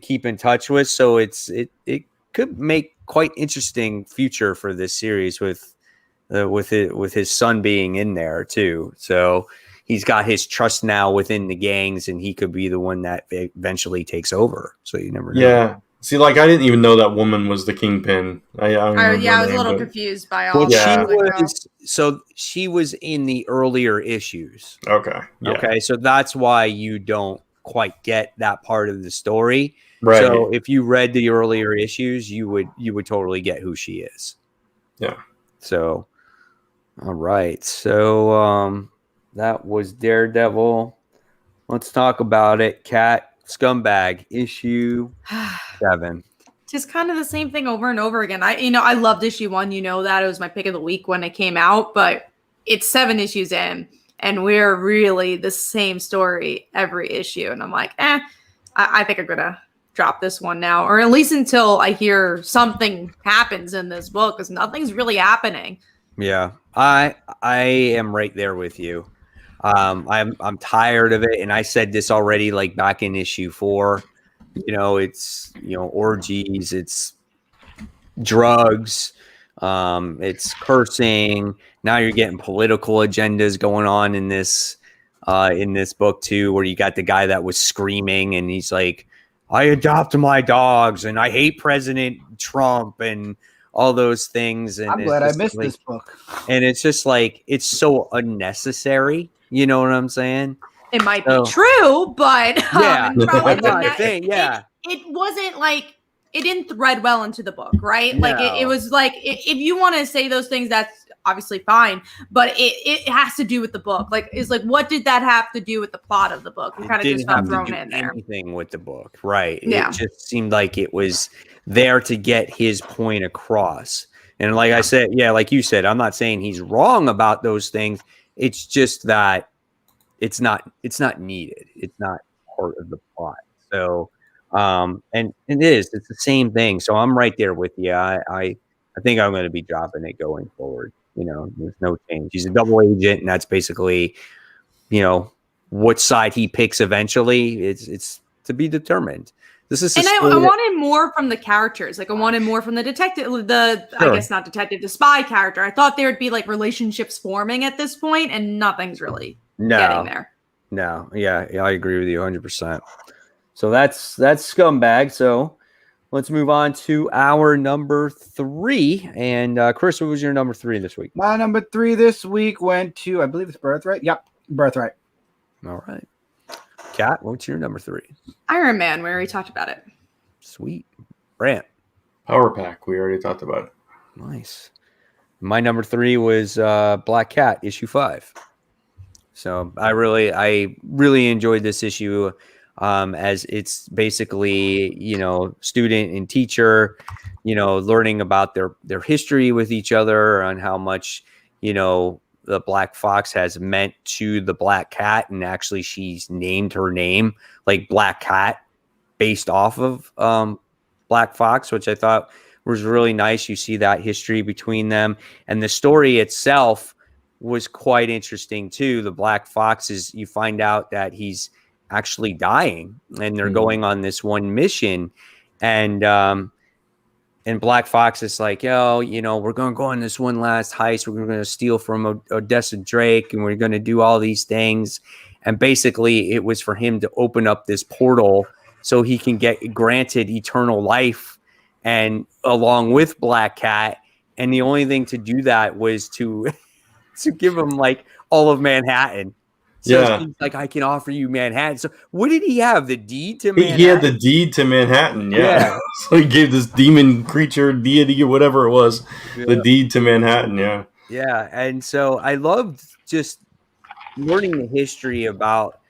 A: keep in touch with. So it could make quite interesting future for this series with his son being in there too. So he's got his trust now within the gangs, and he could be the one that eventually takes over. So you never know.
D: Yeah. See, like I didn't even know that woman was the Kingpin. I
B: was a little confused by all.
A: She was in the earlier issues.
D: Okay. Yeah.
A: Okay. So that's why you don't quite get that part of the story.
D: Right.
A: So if you read the earlier issues, you would totally get who she is.
D: Yeah.
A: So. All right, so that was Daredevil. Let's talk about it. Cat Scumbag issue 7.
B: Just kind of the same thing over and over again. I loved issue 1. That it was my pick of the week when it came out, but it's 7 issues in, and we're really the same story every issue. And I'm like, I think I'm gonna drop this one now, or at least until I hear something happens in this book, because nothing's really happening.
A: Yeah, I am right there with you. I'm tired of it, and I said this already, like back in issue 4. It's orgies, it's drugs, it's cursing. Now you're getting political agendas going on in this book too, where you got the guy that was screaming, and he's like, "I adopt my dogs, and I hate President Trump," and all those things. And
C: I'm glad I missed this book.
A: And it's just like, it's so unnecessary. You know what I'm saying?
B: It might be true, but it wasn't like, it didn't thread well into the book, right? Like it was like, if you want to say those things, that's obviously fine, but it has to do with the book. Like, it's like, what did that have to do with the plot of the book? It kind of just felt thrown in there.
A: Anything with the book, right?
B: Yeah.
A: It just seemed like it was there to get his point across. And like I said, like you said, I'm not saying he's wrong about those things. It's just that it's not needed. It's not part of the plot. So, and it's the same thing. So I'm right there with you. I think I'm going to be dropping it going forward. There's no change. He's a double agent, and that's basically, what side he picks eventually. It's to be determined. This is,
B: and I wanted more from the characters. Like I wanted more from the detective, I guess not detective, the spy character. I thought there would be like relationships forming at this point, and nothing's really getting there.
A: No, yeah, I agree with you 100%. So that's Scumbag. So let's move on to our number 3. And Chris, what was your number 3 this week?
C: My number 3 this week went to, I believe it's Birthright. Yep, Birthright.
A: All right. Kat, what's your number 3?
B: Iron Man. We already talked about it.
A: Sweet. Brant.
D: Power Pack. We already talked about it.
A: Nice. My number 3 was Black Cat, issue 5. So I really enjoyed this issue, as it's basically, student and teacher, learning about their history with each other, on how much, the Black Fox has meant to the Black Cat, and actually she's named her name like Black Cat based off of Black Fox, which I thought was really nice. You see that history between them, and the story itself was quite interesting too. The Black Fox you find out that he's actually dying, and they're going on this one mission, and Black Fox is like, we're going to go on this one last heist. We're going to steal from Odessa Drake, and we're going to do all these things. And basically it was for him to open up this portal so he can get granted eternal life, and along with Black Cat. And the only thing to do that was to give him like all of Manhattan. So
D: Yeah.
A: she's like, I can offer you Manhattan. So what did he have? The deed to
D: He
A: Manhattan?
D: had the deed to Manhattan. Yeah.
A: Yeah.
D: So he gave this demon creature, deity, or whatever it was, the deed to Manhattan. Yeah.
A: Yeah. And so I loved just learning the history about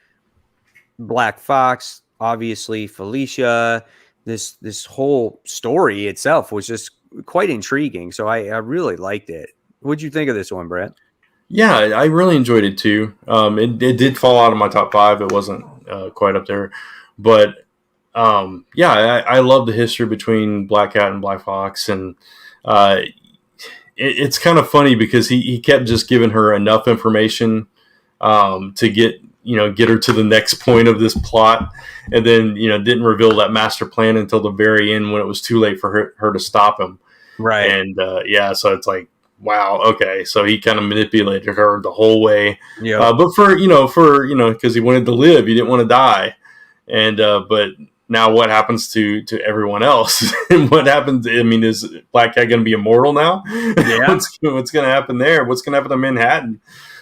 A: Black Fox, obviously Felicia. This whole story itself was just quite intriguing. So I really liked it. What'd you think of this one, Brett?
D: Yeah, I really enjoyed it too. It did fall out of my top 5. It wasn't quite up there, but yeah, I love the history between Black Cat and Black Fox, and it's kind of funny because he kept just giving her enough information to get her to the next point of this plot, and then didn't reveal that master plan until the very end when it was too late for her to stop him.
A: Right.
D: And yeah, so it's like, wow, okay, so he kind of manipulated her the whole way.
A: Yeah.
D: But for because he wanted to live, he didn't want to die, and but now what happens to everyone else? And what happens? I mean, is Black Cat going to be immortal now?
A: Yeah.
D: what's going to happen there? What's going to happen to Manhattan?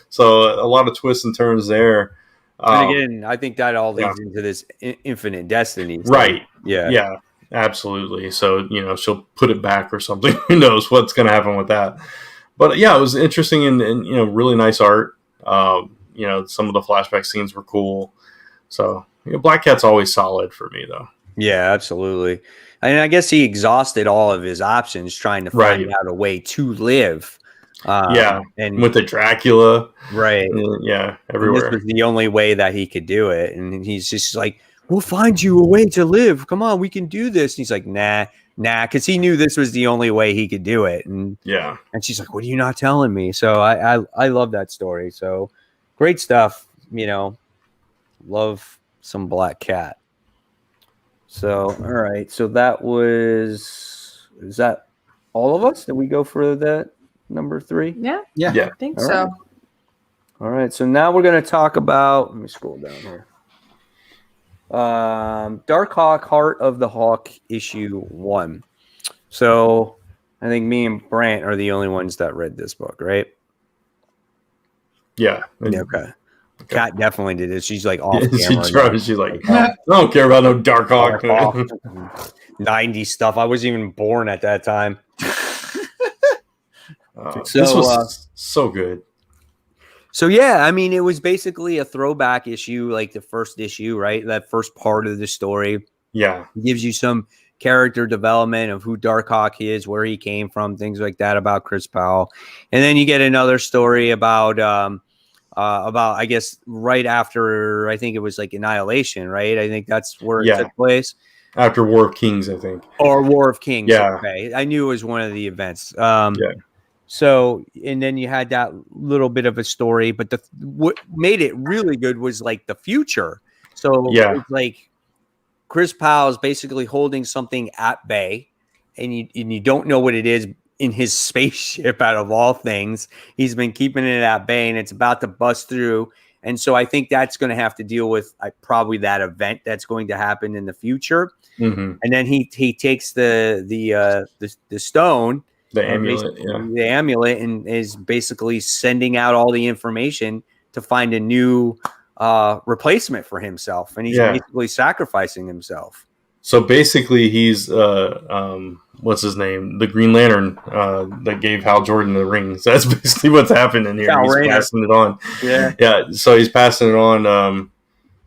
D: So a lot of twists and turns there.
A: And again, I think that all leads into this infinite destiny. So,
D: Right.
A: Yeah.
D: Yeah, absolutely. So, she'll put it back or something. Who knows what's going to happen with that. But yeah, it was interesting and really nice art. Some of the flashback scenes were cool. So Black Cat's always solid for me, though.
A: Yeah, absolutely. And I guess he exhausted all of his options trying to find out a way to live.
D: And with the Dracula,
A: right?
D: Yeah, everywhere.
A: And this was the only way that he could do it, and he's just like, "We'll find you a way to live. Come on, we can do this." And he's like, "Nah," because he knew this was the only way he could do it. And and she's like, "What are you not telling me?" So I love that story. So great stuff. Love some Black Cat. So all right, so is that all of us? Did we go for that? Number 3?
B: Yeah.
C: Yeah.
B: I think
A: All
B: so.
A: right. All right. So now we're going to talk about, let me scroll down here. Darkhawk, Heart of the Hawk, issue 1. So I think me and Brant are the only ones that read this book, right?
D: Yeah.
A: Okay. Kat definitely did it. She's like off camera.
D: She's like, I don't care about no Darkhawk.
A: 90 stuff. I wasn't even born at that time.
D: This was so good.
A: So yeah, I mean, it was basically a throwback issue, like the first issue, right? That first part of the story.
D: Yeah,
A: it gives you some character development of who Darkhawk is, where he came from, things like that about Chris Powell, and then you get another story about I guess right after, I think it was like Annihilation, right? I think that's where it took place.
D: After War of Kings, I think.
A: Or War of Kings.
D: Yeah.
A: Okay. I knew it was one of the events. So, and then you had that little bit of a story, but what made it really good was like the future. So it's like Chris Powell is basically holding something at bay, and you don't know what it is in his spaceship out of all things. He's been keeping it at bay, and it's about to bust through. And so I think that's going to have to deal with probably that event that's going to happen in the future. Mm-hmm. And then he takes the stone,
D: the amulet,
A: the amulet, and is basically sending out all the information to find a new replacement for himself. And he's basically sacrificing himself.
D: So basically, he's what's his name? The Green Lantern that gave Hal Jordan the ring. So that's basically what's happening here. He's passing it on. Yeah. So he's passing it on.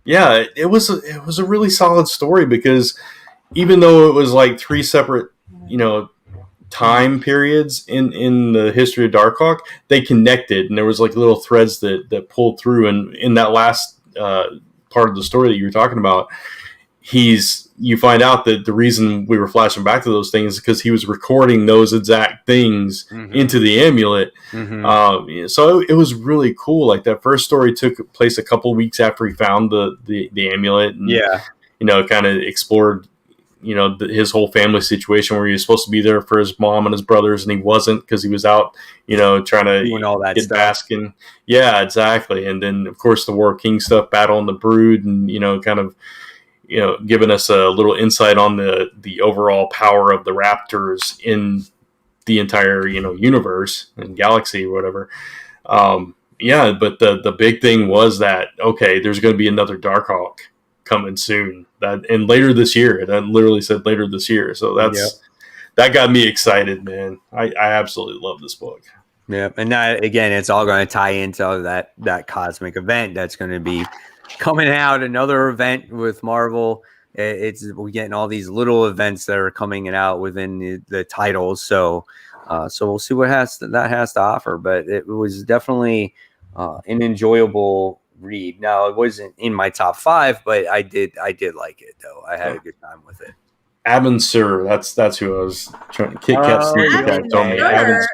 D: It was a really solid story, because even though it was like 3 separate, time periods in the history of Darkhawk, they connected, and there was like little threads that pulled through. And in that last part of the story that you were talking about, you find out that the reason we were flashing back to those things is because he was recording those exact things into the amulet. So it was really cool. Like, that first story took place a couple weeks after he found the amulet, and kind of explored his whole family situation, where he was supposed to be there for his mom and his brothers, and he wasn't, because he was out trying to
A: doing all that
D: get
A: stuff.
D: basking. Yeah, exactly. And then of course the War of Kings stuff, battling the Brood, and kind of giving us a little insight on the overall power of the Raptors in the entire universe and galaxy or whatever. Yeah, but the big thing was that, okay, there's going to be another Darkhawk coming soon. And later this year. That literally said later this year. So that got me excited, man. I absolutely love this book.
A: Yeah, and that, again, it's all going to tie into that cosmic event that's going to be coming out. Another event with Marvel. We're getting all these little events that are coming out within the titles. So we'll see what that has to offer. But it was definitely an enjoyable read. Now, it wasn't in my top 5, but I did like it though. I had a good time with it.
D: Abin Sur, that's who I was trying to Kit Kat.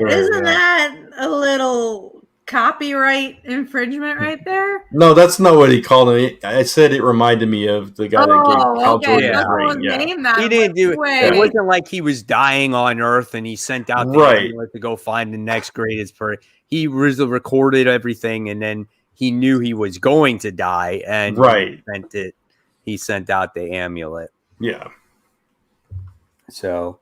B: Isn't that a little copyright infringement right there?
D: No, that's not what he called it. I said it reminded me of the guy that gave Hal Jordan the ring.
A: Yeah. He didn't do it. It wasn't like he was dying on Earth and he sent out the amulet to go find the next greatest person. He recorded everything and then he knew he was going to die and he sent out the amulet.
D: Yeah.
A: So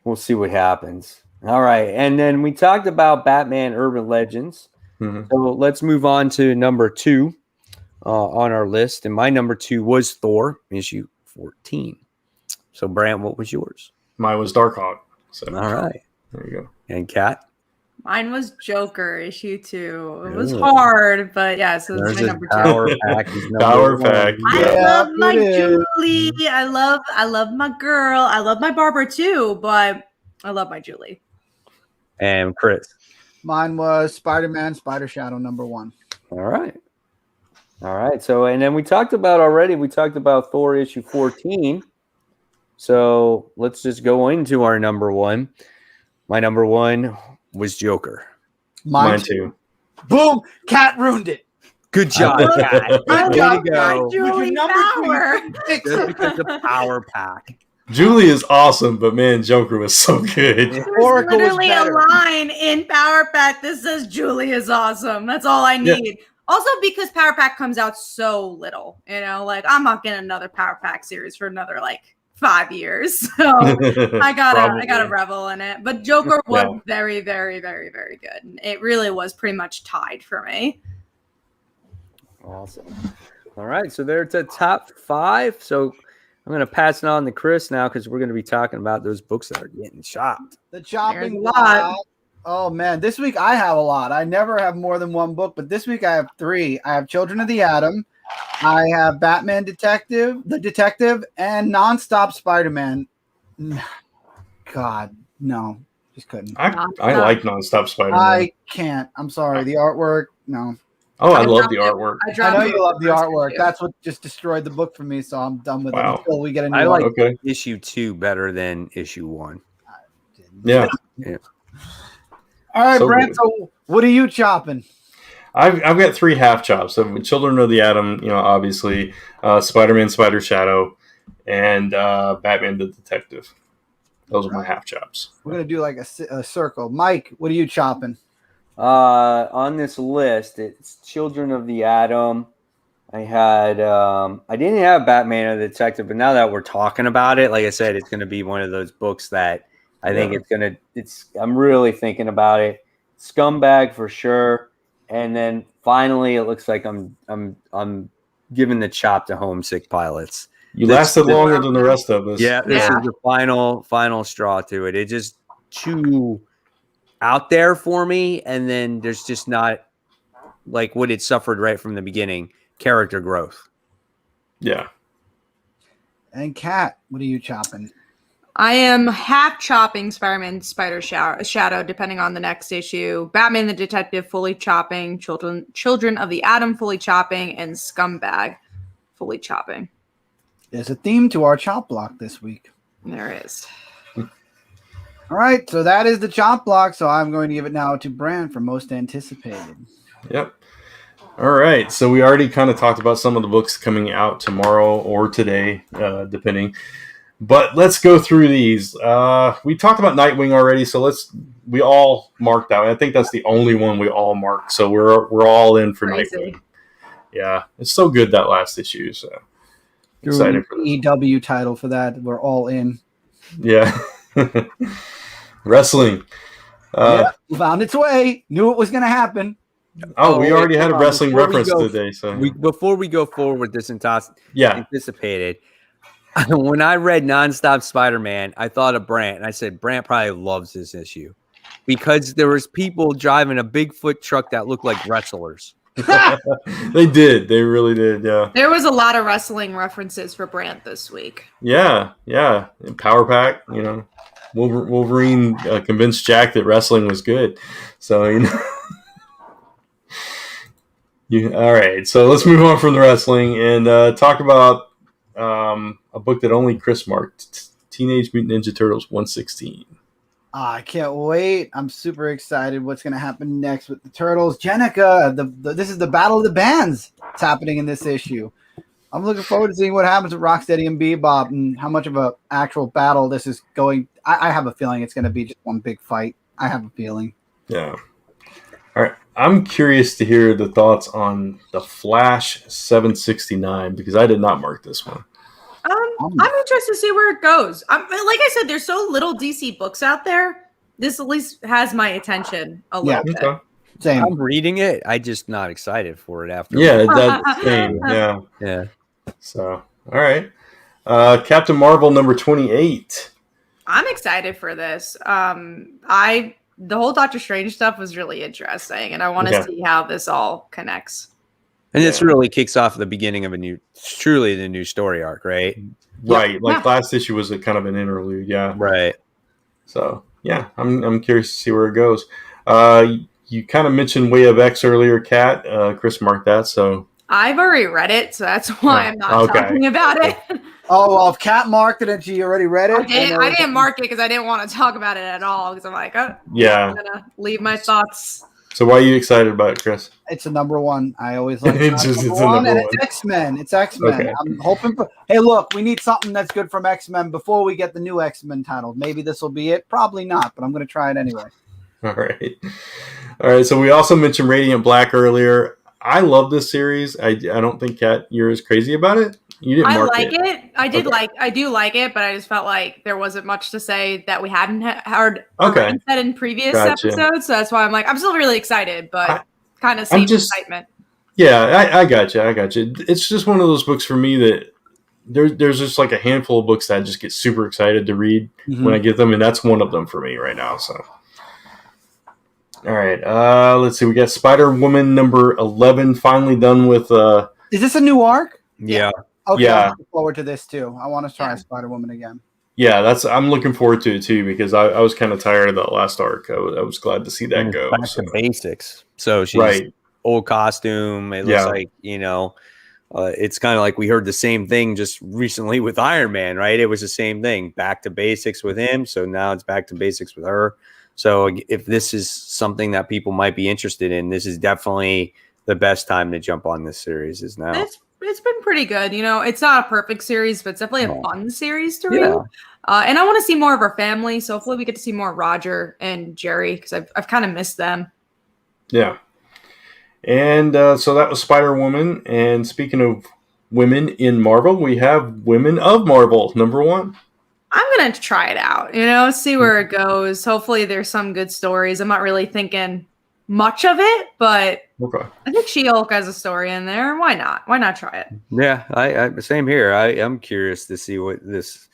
A: we'll see what happens. All right. And then we talked about Batman Urban Legends. Mm-hmm. So let's move on to number 2 on our list. And my number 2 was Thor, issue 14. So, Brant, what was yours?
D: Mine was Darkhawk. So.
A: All right.
D: There you go.
A: And Kat?
B: Mine was Joker, issue 2. It was hard, but yeah, so this is my number 2.
A: Power pack.
D: Power pack.
B: I love my Julie. I love my girl. I love my Barbara too, but I love my Julie.
A: And Chris?
C: Mine was Spider-Man, Spider Shadow, number 1.
A: All right. So, and then we talked about Thor issue 14. So let's just go into our number 1. My number 1 was Joker.
D: Mine too.
C: Boom! Cat ruined it.
A: Good job, Cat.
C: Way
A: to go.
B: Julie Power.
A: Just because of Power Pack.
D: Julie is awesome, but man, Joker was so good.
B: There's literally a line in Power Pack that says Julie is awesome. That's all I need. Yeah. Also, because Power Pack comes out so little, like I'm not getting another Power Pack series for another 5 years. So I gotta revel in it. But Joker was very, very, very, very good. It really was pretty much tied for me.
A: Awesome. All right, so there's the top 5. So I'm going to pass it on to Chris now because we're going to be talking about those books that are getting chopped.
C: The chopping block. Oh, man. This week I have a lot. I never have more than one book, but this week I have 3. I have Children of the Atom. I have Batman the Detective, and Nonstop Spider-Man. God, no. Just couldn't.
D: I like Nonstop Spider-Man.
C: I can't. I'm sorry. The artwork, no.
D: Oh, I love the artwork.
C: I know you love the artwork. That's what just destroyed the book for me, so I'm done with it until we get a new
A: I like issue 2 better than issue 1.
D: Yeah.
C: All right, Brent, so what are you chopping?
D: I've got 3 half chops. So Children of the Atom, obviously, Spider-Man, Spider Shadow, and Batman the Detective. Those are my half chops.
C: We're going to do like a circle. Mike, what are you chopping?
A: On this list, it's Children of the Atom. I didn't have Batman the Detective, but now that we're talking about it, like I said, it's going to be one of those books that I think I'm really thinking about it. Scumbag for sure. And then finally, it looks like I'm giving the chop to Homesick Pilots.
D: You lasted longer than the rest of us.
A: Yeah, this is the final straw to it. It just too out there for me, and then there's just not like what it suffered right from the beginning, character growth.
D: Yeah.
C: And Kat, what are you chopping?
B: I am half chopping Spider-Man, Spider Shadow, depending on the next issue. Batman the Detective, fully chopping. Children of the Atom, fully chopping. And Scumbag, fully chopping.
C: There's a theme to our chop block this week.
B: There is.
C: All right, so that is the chop block. So I'm going to give it now to Brand for most anticipated.
D: Yep. All right, so we already kind of talked about some of the books coming out tomorrow or today, depending. But let's go through these. We talked about Nightwing already, so we all marked out. I think that's the only one we all marked. So we're all in for Nightwing. Yeah, it's so good, that last issue. So excited for this.
C: EW title for that. We're all in.
D: Yeah. Wrestling.
C: Found its way. Knew it was going to happen.
D: Oh, we already had a
A: hold on,
D: wrestling
A: before we
D: reference
A: go-
D: today, so
A: Before we go forward with this
D: yeah.
A: anticipated, when I read Nonstop Spider-Man, I thought of Brant, and I said Brant probably loves this issue because there was people driving a Bigfoot truck that looked like wrestlers.
D: They did. They really did. Yeah.
B: There was a lot of wrestling references for Brant this week.
D: Yeah. Yeah. And Power Pack, Wolverine convinced Jack that wrestling was good. So, all right. So let's move on from the wrestling and talk about a book that only Chris marked, Teenage Mutant Ninja Turtles 116.
C: I can't wait. I'm super excited what's going to happen next with the Turtles. Jenica, this is the Battle of the Bands. It's happening in this issue. I'm looking forward to seeing what happens with Rocksteady and Bebop and how much of an actual battle this is going. I have a feeling it's going to be just one big fight. I have a feeling.
D: Yeah. All right. I'm curious to hear the thoughts on the Flash 769 because I did not mark this one.
B: I'm interested to see where it goes. Like I said, there's so little DC books out there. This at least has my attention a little bit.
D: Okay.
C: Same.
A: I'm reading it. I just not excited for it after.
D: Yeah, that's the same. Yeah.
A: Yeah.
D: So, all right. Captain Marvel number 28.
B: I'm excited for this. The whole Doctor Strange stuff was really interesting, and I want to see how this all connects.
A: And this really kicks off the beginning of truly the new story arc, right?
D: Right. Like last issue was a kind of an interlude. Yeah.
A: Right.
D: So, yeah, I'm curious to see where it goes. You kind of mentioned Way of X earlier, Kat. Chris marked that, so.
B: I've already read it, so that's why I'm not talking about it.
C: Oh, well, if Kat marked it and she already read it.
B: I didn't mark it because I didn't want to talk about it at all because I'm like, I'm going to leave my thoughts.
D: So why are you excited about it, Chris?
C: It's a number one. I always like
D: it's
C: number
D: one.
C: And it's X-Men. It's X-Men.
D: Okay.
C: I'm hoping for. Hey, look, we need something that's good from X-Men before we get the new X-Men title. Maybe this will be it. Probably not, but I'm going to try it anyway.
D: All right. So we also mentioned Radiant Black earlier. I love this series. I don't think, Kat, you're as crazy about it. You didn't mark it.
B: I do like it, but I just felt like there wasn't much to say that we hadn't heard said in previous episodes. So that's why I'm like, I'm still really excited, but kind of same excitement.
D: Yeah, I got you. It's just one of those books for me that there's just like a handful of books that I just get super excited to read when I get them, and that's one of them for me right now. So. All right. Let's see. We got Spider-Woman number 11 finally done with.
C: Is this a new arc?
A: Yeah.
C: Okay.
D: Yeah.
C: I'm looking forward to this too. I want to try Spider-Woman again.
D: Yeah, I'm looking forward to it too because I was kind of tired of that last arc. I was glad to see that go.
A: Back to basics. So she's old costume. It looks like it's kind of like we heard the same thing just recently with Iron Man, right? It was the same thing. Back to basics with him. So now it's back to basics with her. So if this is something that people might be interested in, this is definitely the best time to jump on this series is now.
B: It's been pretty good. It's not a perfect series, but it's definitely a fun series to read. And I want to see more of our family. So hopefully we get to see more Roger and Jerry because I've kind of missed them.
D: Yeah. And so that was Spider-Woman. And speaking of women in Marvel, we have Women of Marvel, number 1.
B: I'm going to try it out, see where it goes. Hopefully there's some good stories. I'm not really thinking much of it, but I think She-Hulk has a story in there. Why not? Why not try it?
A: Yeah, I same here. I'm curious to see what this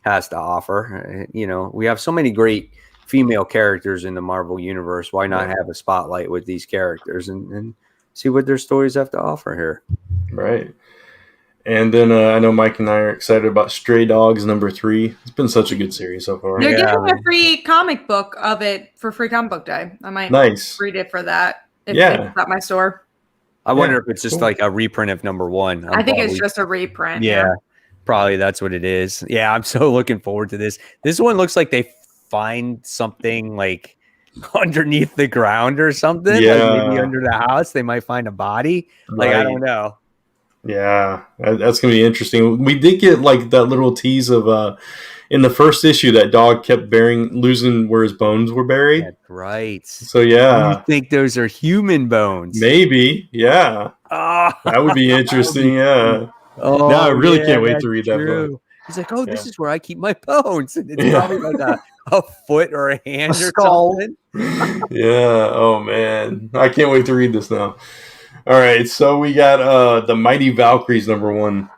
A: has to offer. We have so many great female characters in the Marvel universe. Why not have a spotlight with these characters and see what their stories have to offer here?
D: Right. And then I know Mike and I are excited about Stray Dogs number 3. It's been such a good series so far.
B: They're giving a free comic book of it for Free Comic Book Day. I might read it for that if it's at my store.
A: I wonder if it's just like a reprint of number 1.
B: I think it's just a reprint.
A: Yeah, probably that's what it is. Yeah, I'm so looking forward to this. This one looks like they find something like underneath the ground or something.
D: Yeah.
A: Like maybe under the house, they might find a body. Like, I don't know.
D: Yeah, that's going to be interesting. We did get like that little tease of in the first issue that dog kept losing where his bones were buried.
A: That's right.
D: So yeah.
A: You think those are human bones?
D: Maybe. Yeah. That would be interesting. Yeah. No, I really can't wait to read that book.
A: He's like, this is where I keep my bones. And it's probably like a a foot or a hand
C: A
A: or
C: skull.
A: something.
D: Yeah. Oh man, I can't wait to read this now. All right, so we got the Mighty Valkyries #1.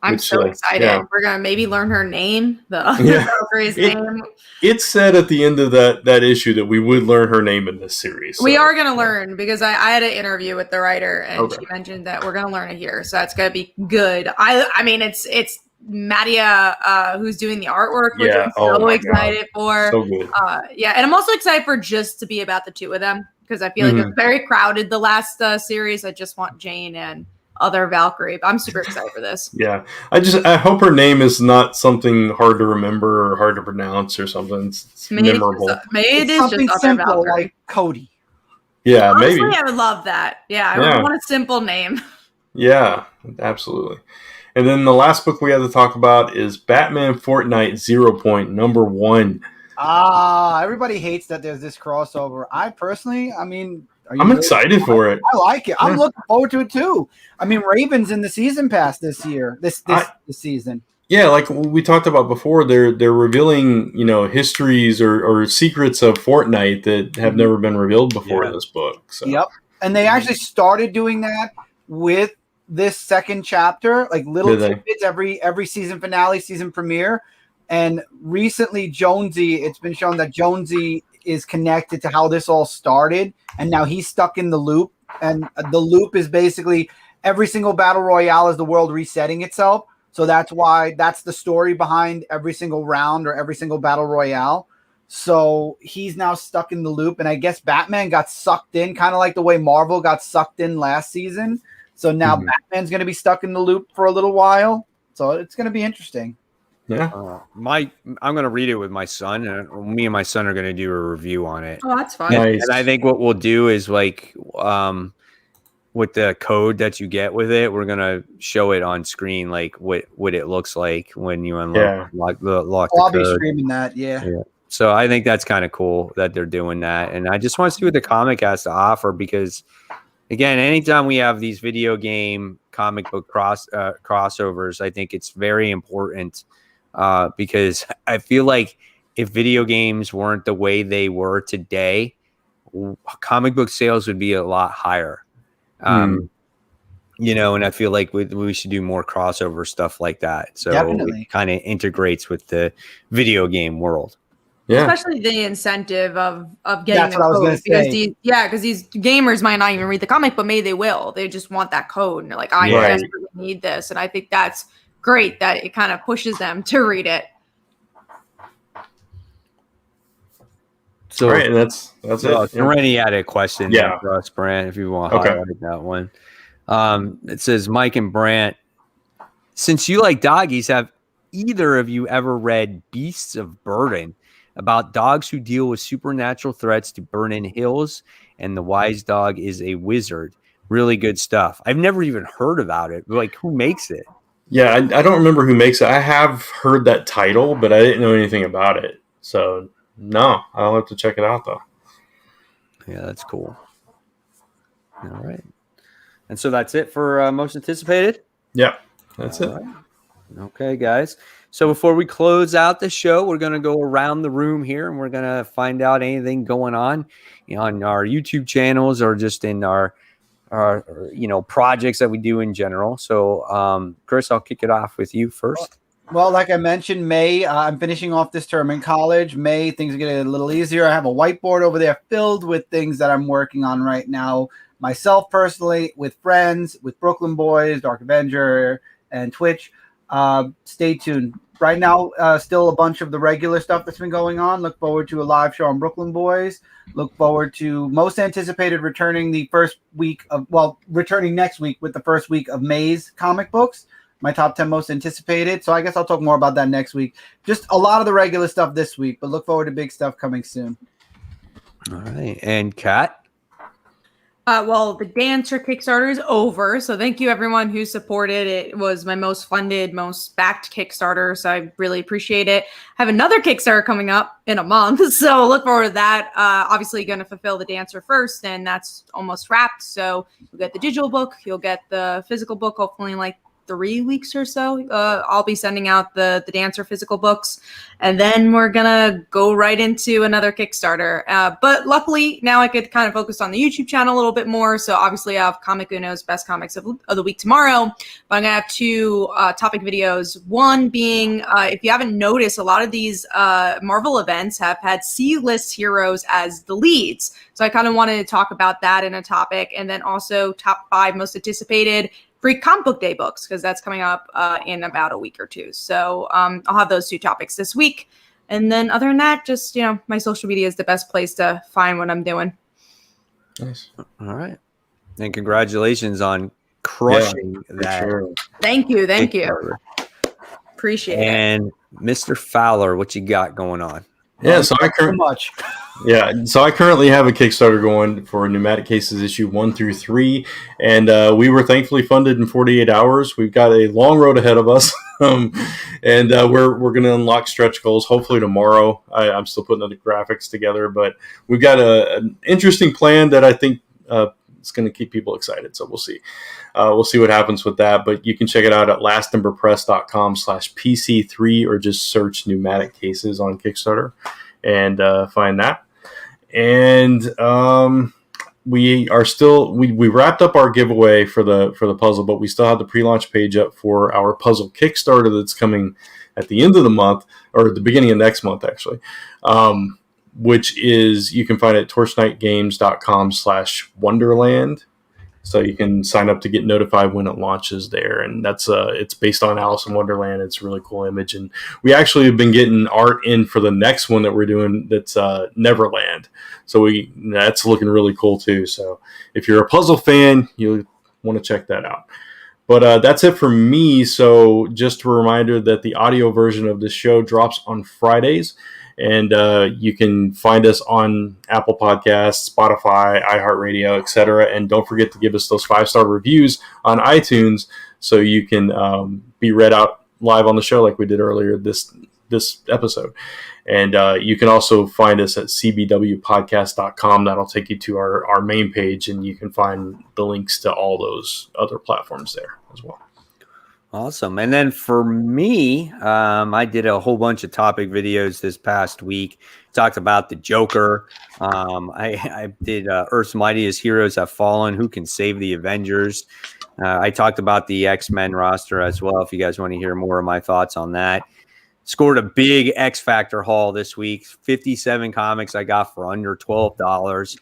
B: I'm
D: Which,
B: so excited.
D: yeah.
B: We're gonna maybe learn her name, the other
D: Yeah.
B: Valkyrie's
D: It-
B: name.
D: It said at the end of that issue that we would learn her name in this series.
B: We
D: so,
B: are gonna learn because I had an interview with the writer and
D: Okay.
B: she mentioned that we're gonna learn it here, so that's gonna be good. I mean it's Madia who's doing the artwork, which
D: Yeah.
B: I'm
D: Oh
B: so
D: my
B: excited for.
D: So good.
B: Yeah, and I'm also excited for just to be about the two of them because I feel like it was very crowded the last series. I just want Jane and other Valkyrie, but I'm super excited for this.
D: Yeah, I hope her name is not something hard to remember or hard to pronounce or something. It's memorable.
B: Maybe it
C: It's
B: is
C: something
B: just other
C: simple
B: Valkyrie.
C: like Cody.
D: Yeah,
B: Honestly,
D: maybe.
B: I would love that. Yeah, I
D: Yeah.
B: would want a simple name.
D: Yeah, absolutely. And then the last book we have to talk about is Batman Fortnite 0 Point #1.
C: Everybody hates that there's this crossover. I personally, I mean,
D: I'm excited for it.
C: I like it. I'm
D: Yeah.
C: looking forward to it too. I mean, Raven's in the season pass this year. This season.
D: Yeah, like we talked about before, they're revealing, histories or secrets of Fortnite that have never been revealed before in this book. So.
C: Yep. And they actually started doing that with this second chapter, like little tidbits every season finale, season premiere. And recently, Jonesy, it's been shown that Jonesy is connected to how this all started, and now he's stuck in the loop. And the loop is basically every single battle royale is the world resetting itself. So that's the story behind every single round or every single battle royale. So he's now stuck in the loop, and I guess Batman got sucked in, kind of like the way Marvel got sucked in last season. So now Batman's going to be stuck in the loop for a little while. So it's going to be interesting.
D: Yeah.
A: I'm going to read it with my son, and me and my son are going to do a review on it.
B: Oh, that's fun.
D: Nice.
A: And I think what we'll do is with the code that you get with it, we're going to show it on screen, like what it looks like when you unlock the
C: I'll be
A: code.
C: streaming that. Yeah.
A: So I think that's kind of cool that they're doing that. And I just want to see what the comic has to offer because, again, anytime we have these video game comic book crossovers, I think it's very important because I feel like if video games weren't the way they were today, comic book sales would be a lot higher. And I feel like we should do more crossover stuff like that. So it kind of integrates with the video game world.
D: Yeah.
B: Especially the incentive of getting
C: That's what I was going to say.
B: Because these gamers might not even read the comic, but maybe they will. They just want that code, and they're like, I desperately need this. And I think that's great that it kind of pushes them to read it.
A: So,
D: all right, that's it.
A: Rennie had a question for us, Brant, if you want to highlight that one. It says, Mike and Brant, since you like doggies, have either of you ever read Beasts of Burden, about dogs who deal with supernatural threats to burn in hills, and the wise dog is a wizard? Really good stuff. I've never even heard about it. Like, who makes it?
D: Yeah, I don't remember who makes it. I have heard that title, but I didn't know anything about it. So, no, I'll have to check it out, though.
A: Yeah, that's cool. All right. And so that's it for most anticipated?
D: Yeah, that's it.
A: Right. Okay, guys. So before we close out the show, we're going to go around the room here and we're going to find out anything going on our YouTube channels or just in our projects that we do in general. So, Chris, I'll kick it off with you first.
C: Well, like I mentioned, May, I'm finishing off this term in college. May, things get a little easier. I have a whiteboard over there filled with things that I'm working on right now. Myself personally, with friends, with Brooklyn Boys, Dark Avenger, and Twitch. Stay tuned. Right now, still a bunch of the regular stuff that's been going on. Look forward to a live show on Brooklyn Boys. Look forward to most anticipated returning next week with the first week of May's comic books. My top 10 most anticipated. So I guess I'll talk more about that next week. Just a lot of the regular stuff this week, but look forward to big stuff coming soon.
A: All right. And Kat?
B: Well, the Dancer Kickstarter is over, so thank you everyone who supported. It was my most funded, most backed Kickstarter, so I really appreciate it. I have another Kickstarter coming up in a month, so look forward to that. Obviously, going to fulfill the Dancer first, and that's almost wrapped. So you'll get the digital book, you'll get the physical book, hopefully in like 3 weeks or so, I'll be sending out the Dancer physical books, and then we're gonna go right into another Kickstarter. But luckily now I could kind of focus on the YouTube channel a little bit more. So obviously I have Comic Uno's Best Comics of the Week tomorrow, but I'm gonna have 2 topic videos. One being, if you haven't noticed, a lot of these Marvel events have had C-list heroes as the leads. So I kind of wanted to talk about that in a topic, and then also top 5 most anticipated free comic book day books, because that's coming up in about a week or 2. So I'll have those 2 topics this week. And then other than that, just, my social media is the best place to find what I'm doing.
D: Nice.
A: All right. And congratulations on crushing that.
D: Sure.
B: Thank you.
A: Kickstarter.
B: Appreciate it.
A: And Mr. Fowler, what you got going on?
D: Yeah, so I currently have a Kickstarter going for Pneumatic Cases issue 1 through 3, and we were thankfully funded in 48 hours. We've got a long road ahead of us, and we're going to unlock stretch goals hopefully tomorrow. I'm still putting the graphics together, but we've got an interesting plan that I think it's going to keep people excited. So we'll see. We'll see what happens with that, but you can check it out at lasttimberpress.com/PC3, or just search Pneumatic Cases on Kickstarter and find that. And we wrapped up our giveaway for the puzzle, but we still have the pre-launch page up for our puzzle Kickstarter that's coming at the end of the month, or at the beginning of next month, actually. Which is, you can find it at torchnightgames.com/wonderland. So you can sign up to get notified when it launches there. And that's it's based on Alice in Wonderland. It's a really cool image. And we actually have been getting art in for the next one that we're doing, that's Neverland. So that's looking really cool too. So if you're a puzzle fan, you'll want to check that out. But that's it for me. So just a reminder that the audio version of this show drops on Fridays. And you can find us on Apple Podcasts, Spotify, iHeartRadio, etc. And don't forget to give us those 5-star reviews on iTunes so you can be read out live on the show like we did earlier this episode. And you can also find us at cbwpodcast.com. That'll take you to our main page, and you can find the links to all those other platforms there as well.
A: Awesome. And then for me, I did a whole bunch of topic videos this past week. Talked about the Joker. I did Earth's Mightiest Heroes Have Fallen. Who can save the Avengers? I talked about the XMen roster as well, if you guys want to hear more of my thoughts on that. Scored a big XFactor haul this week. 57 comics I got for under $12.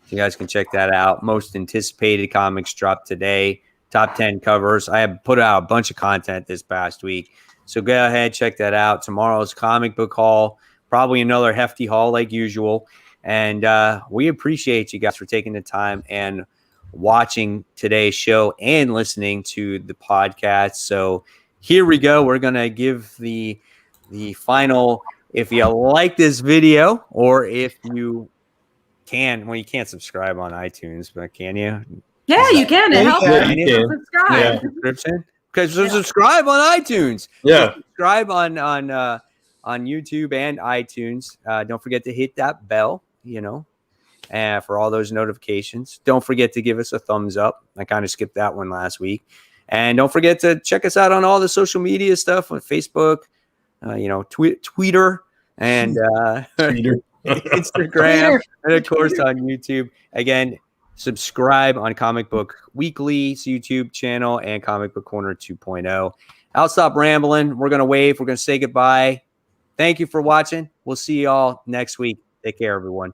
A: You guys can check that out. Most anticipated comics dropped today. Top 10 covers. I have put out a bunch of content this past week. So go ahead, check that out. Tomorrow's comic book haul. Probably another hefty haul like usual. And we appreciate you guys for taking the time and watching today's show and listening to the podcast. So here we go. We're going to give the final, if you like this video, or if you can, well, you can't subscribe on iTunes, but can you?
B: Yeah, you can. It helps.
A: Subscribe. Yeah. Subscription. Okay, so subscribe on iTunes.
D: Yeah.
A: Subscribe on YouTube and iTunes. Don't forget to hit that bell, for all those notifications. Don't forget to give us a thumbs up. I kind of skipped that one last week. And don't forget to check us out on all the social media stuff on Facebook, Twitter, and Instagram, and of course on YouTube. Again, subscribe on Comic Book Weekly's YouTube channel and Comic Book Corner 2.0. I'll stop rambling. We're going to wave. We're going to say goodbye. Thank you for watching. We'll see you all next week. Take care, everyone.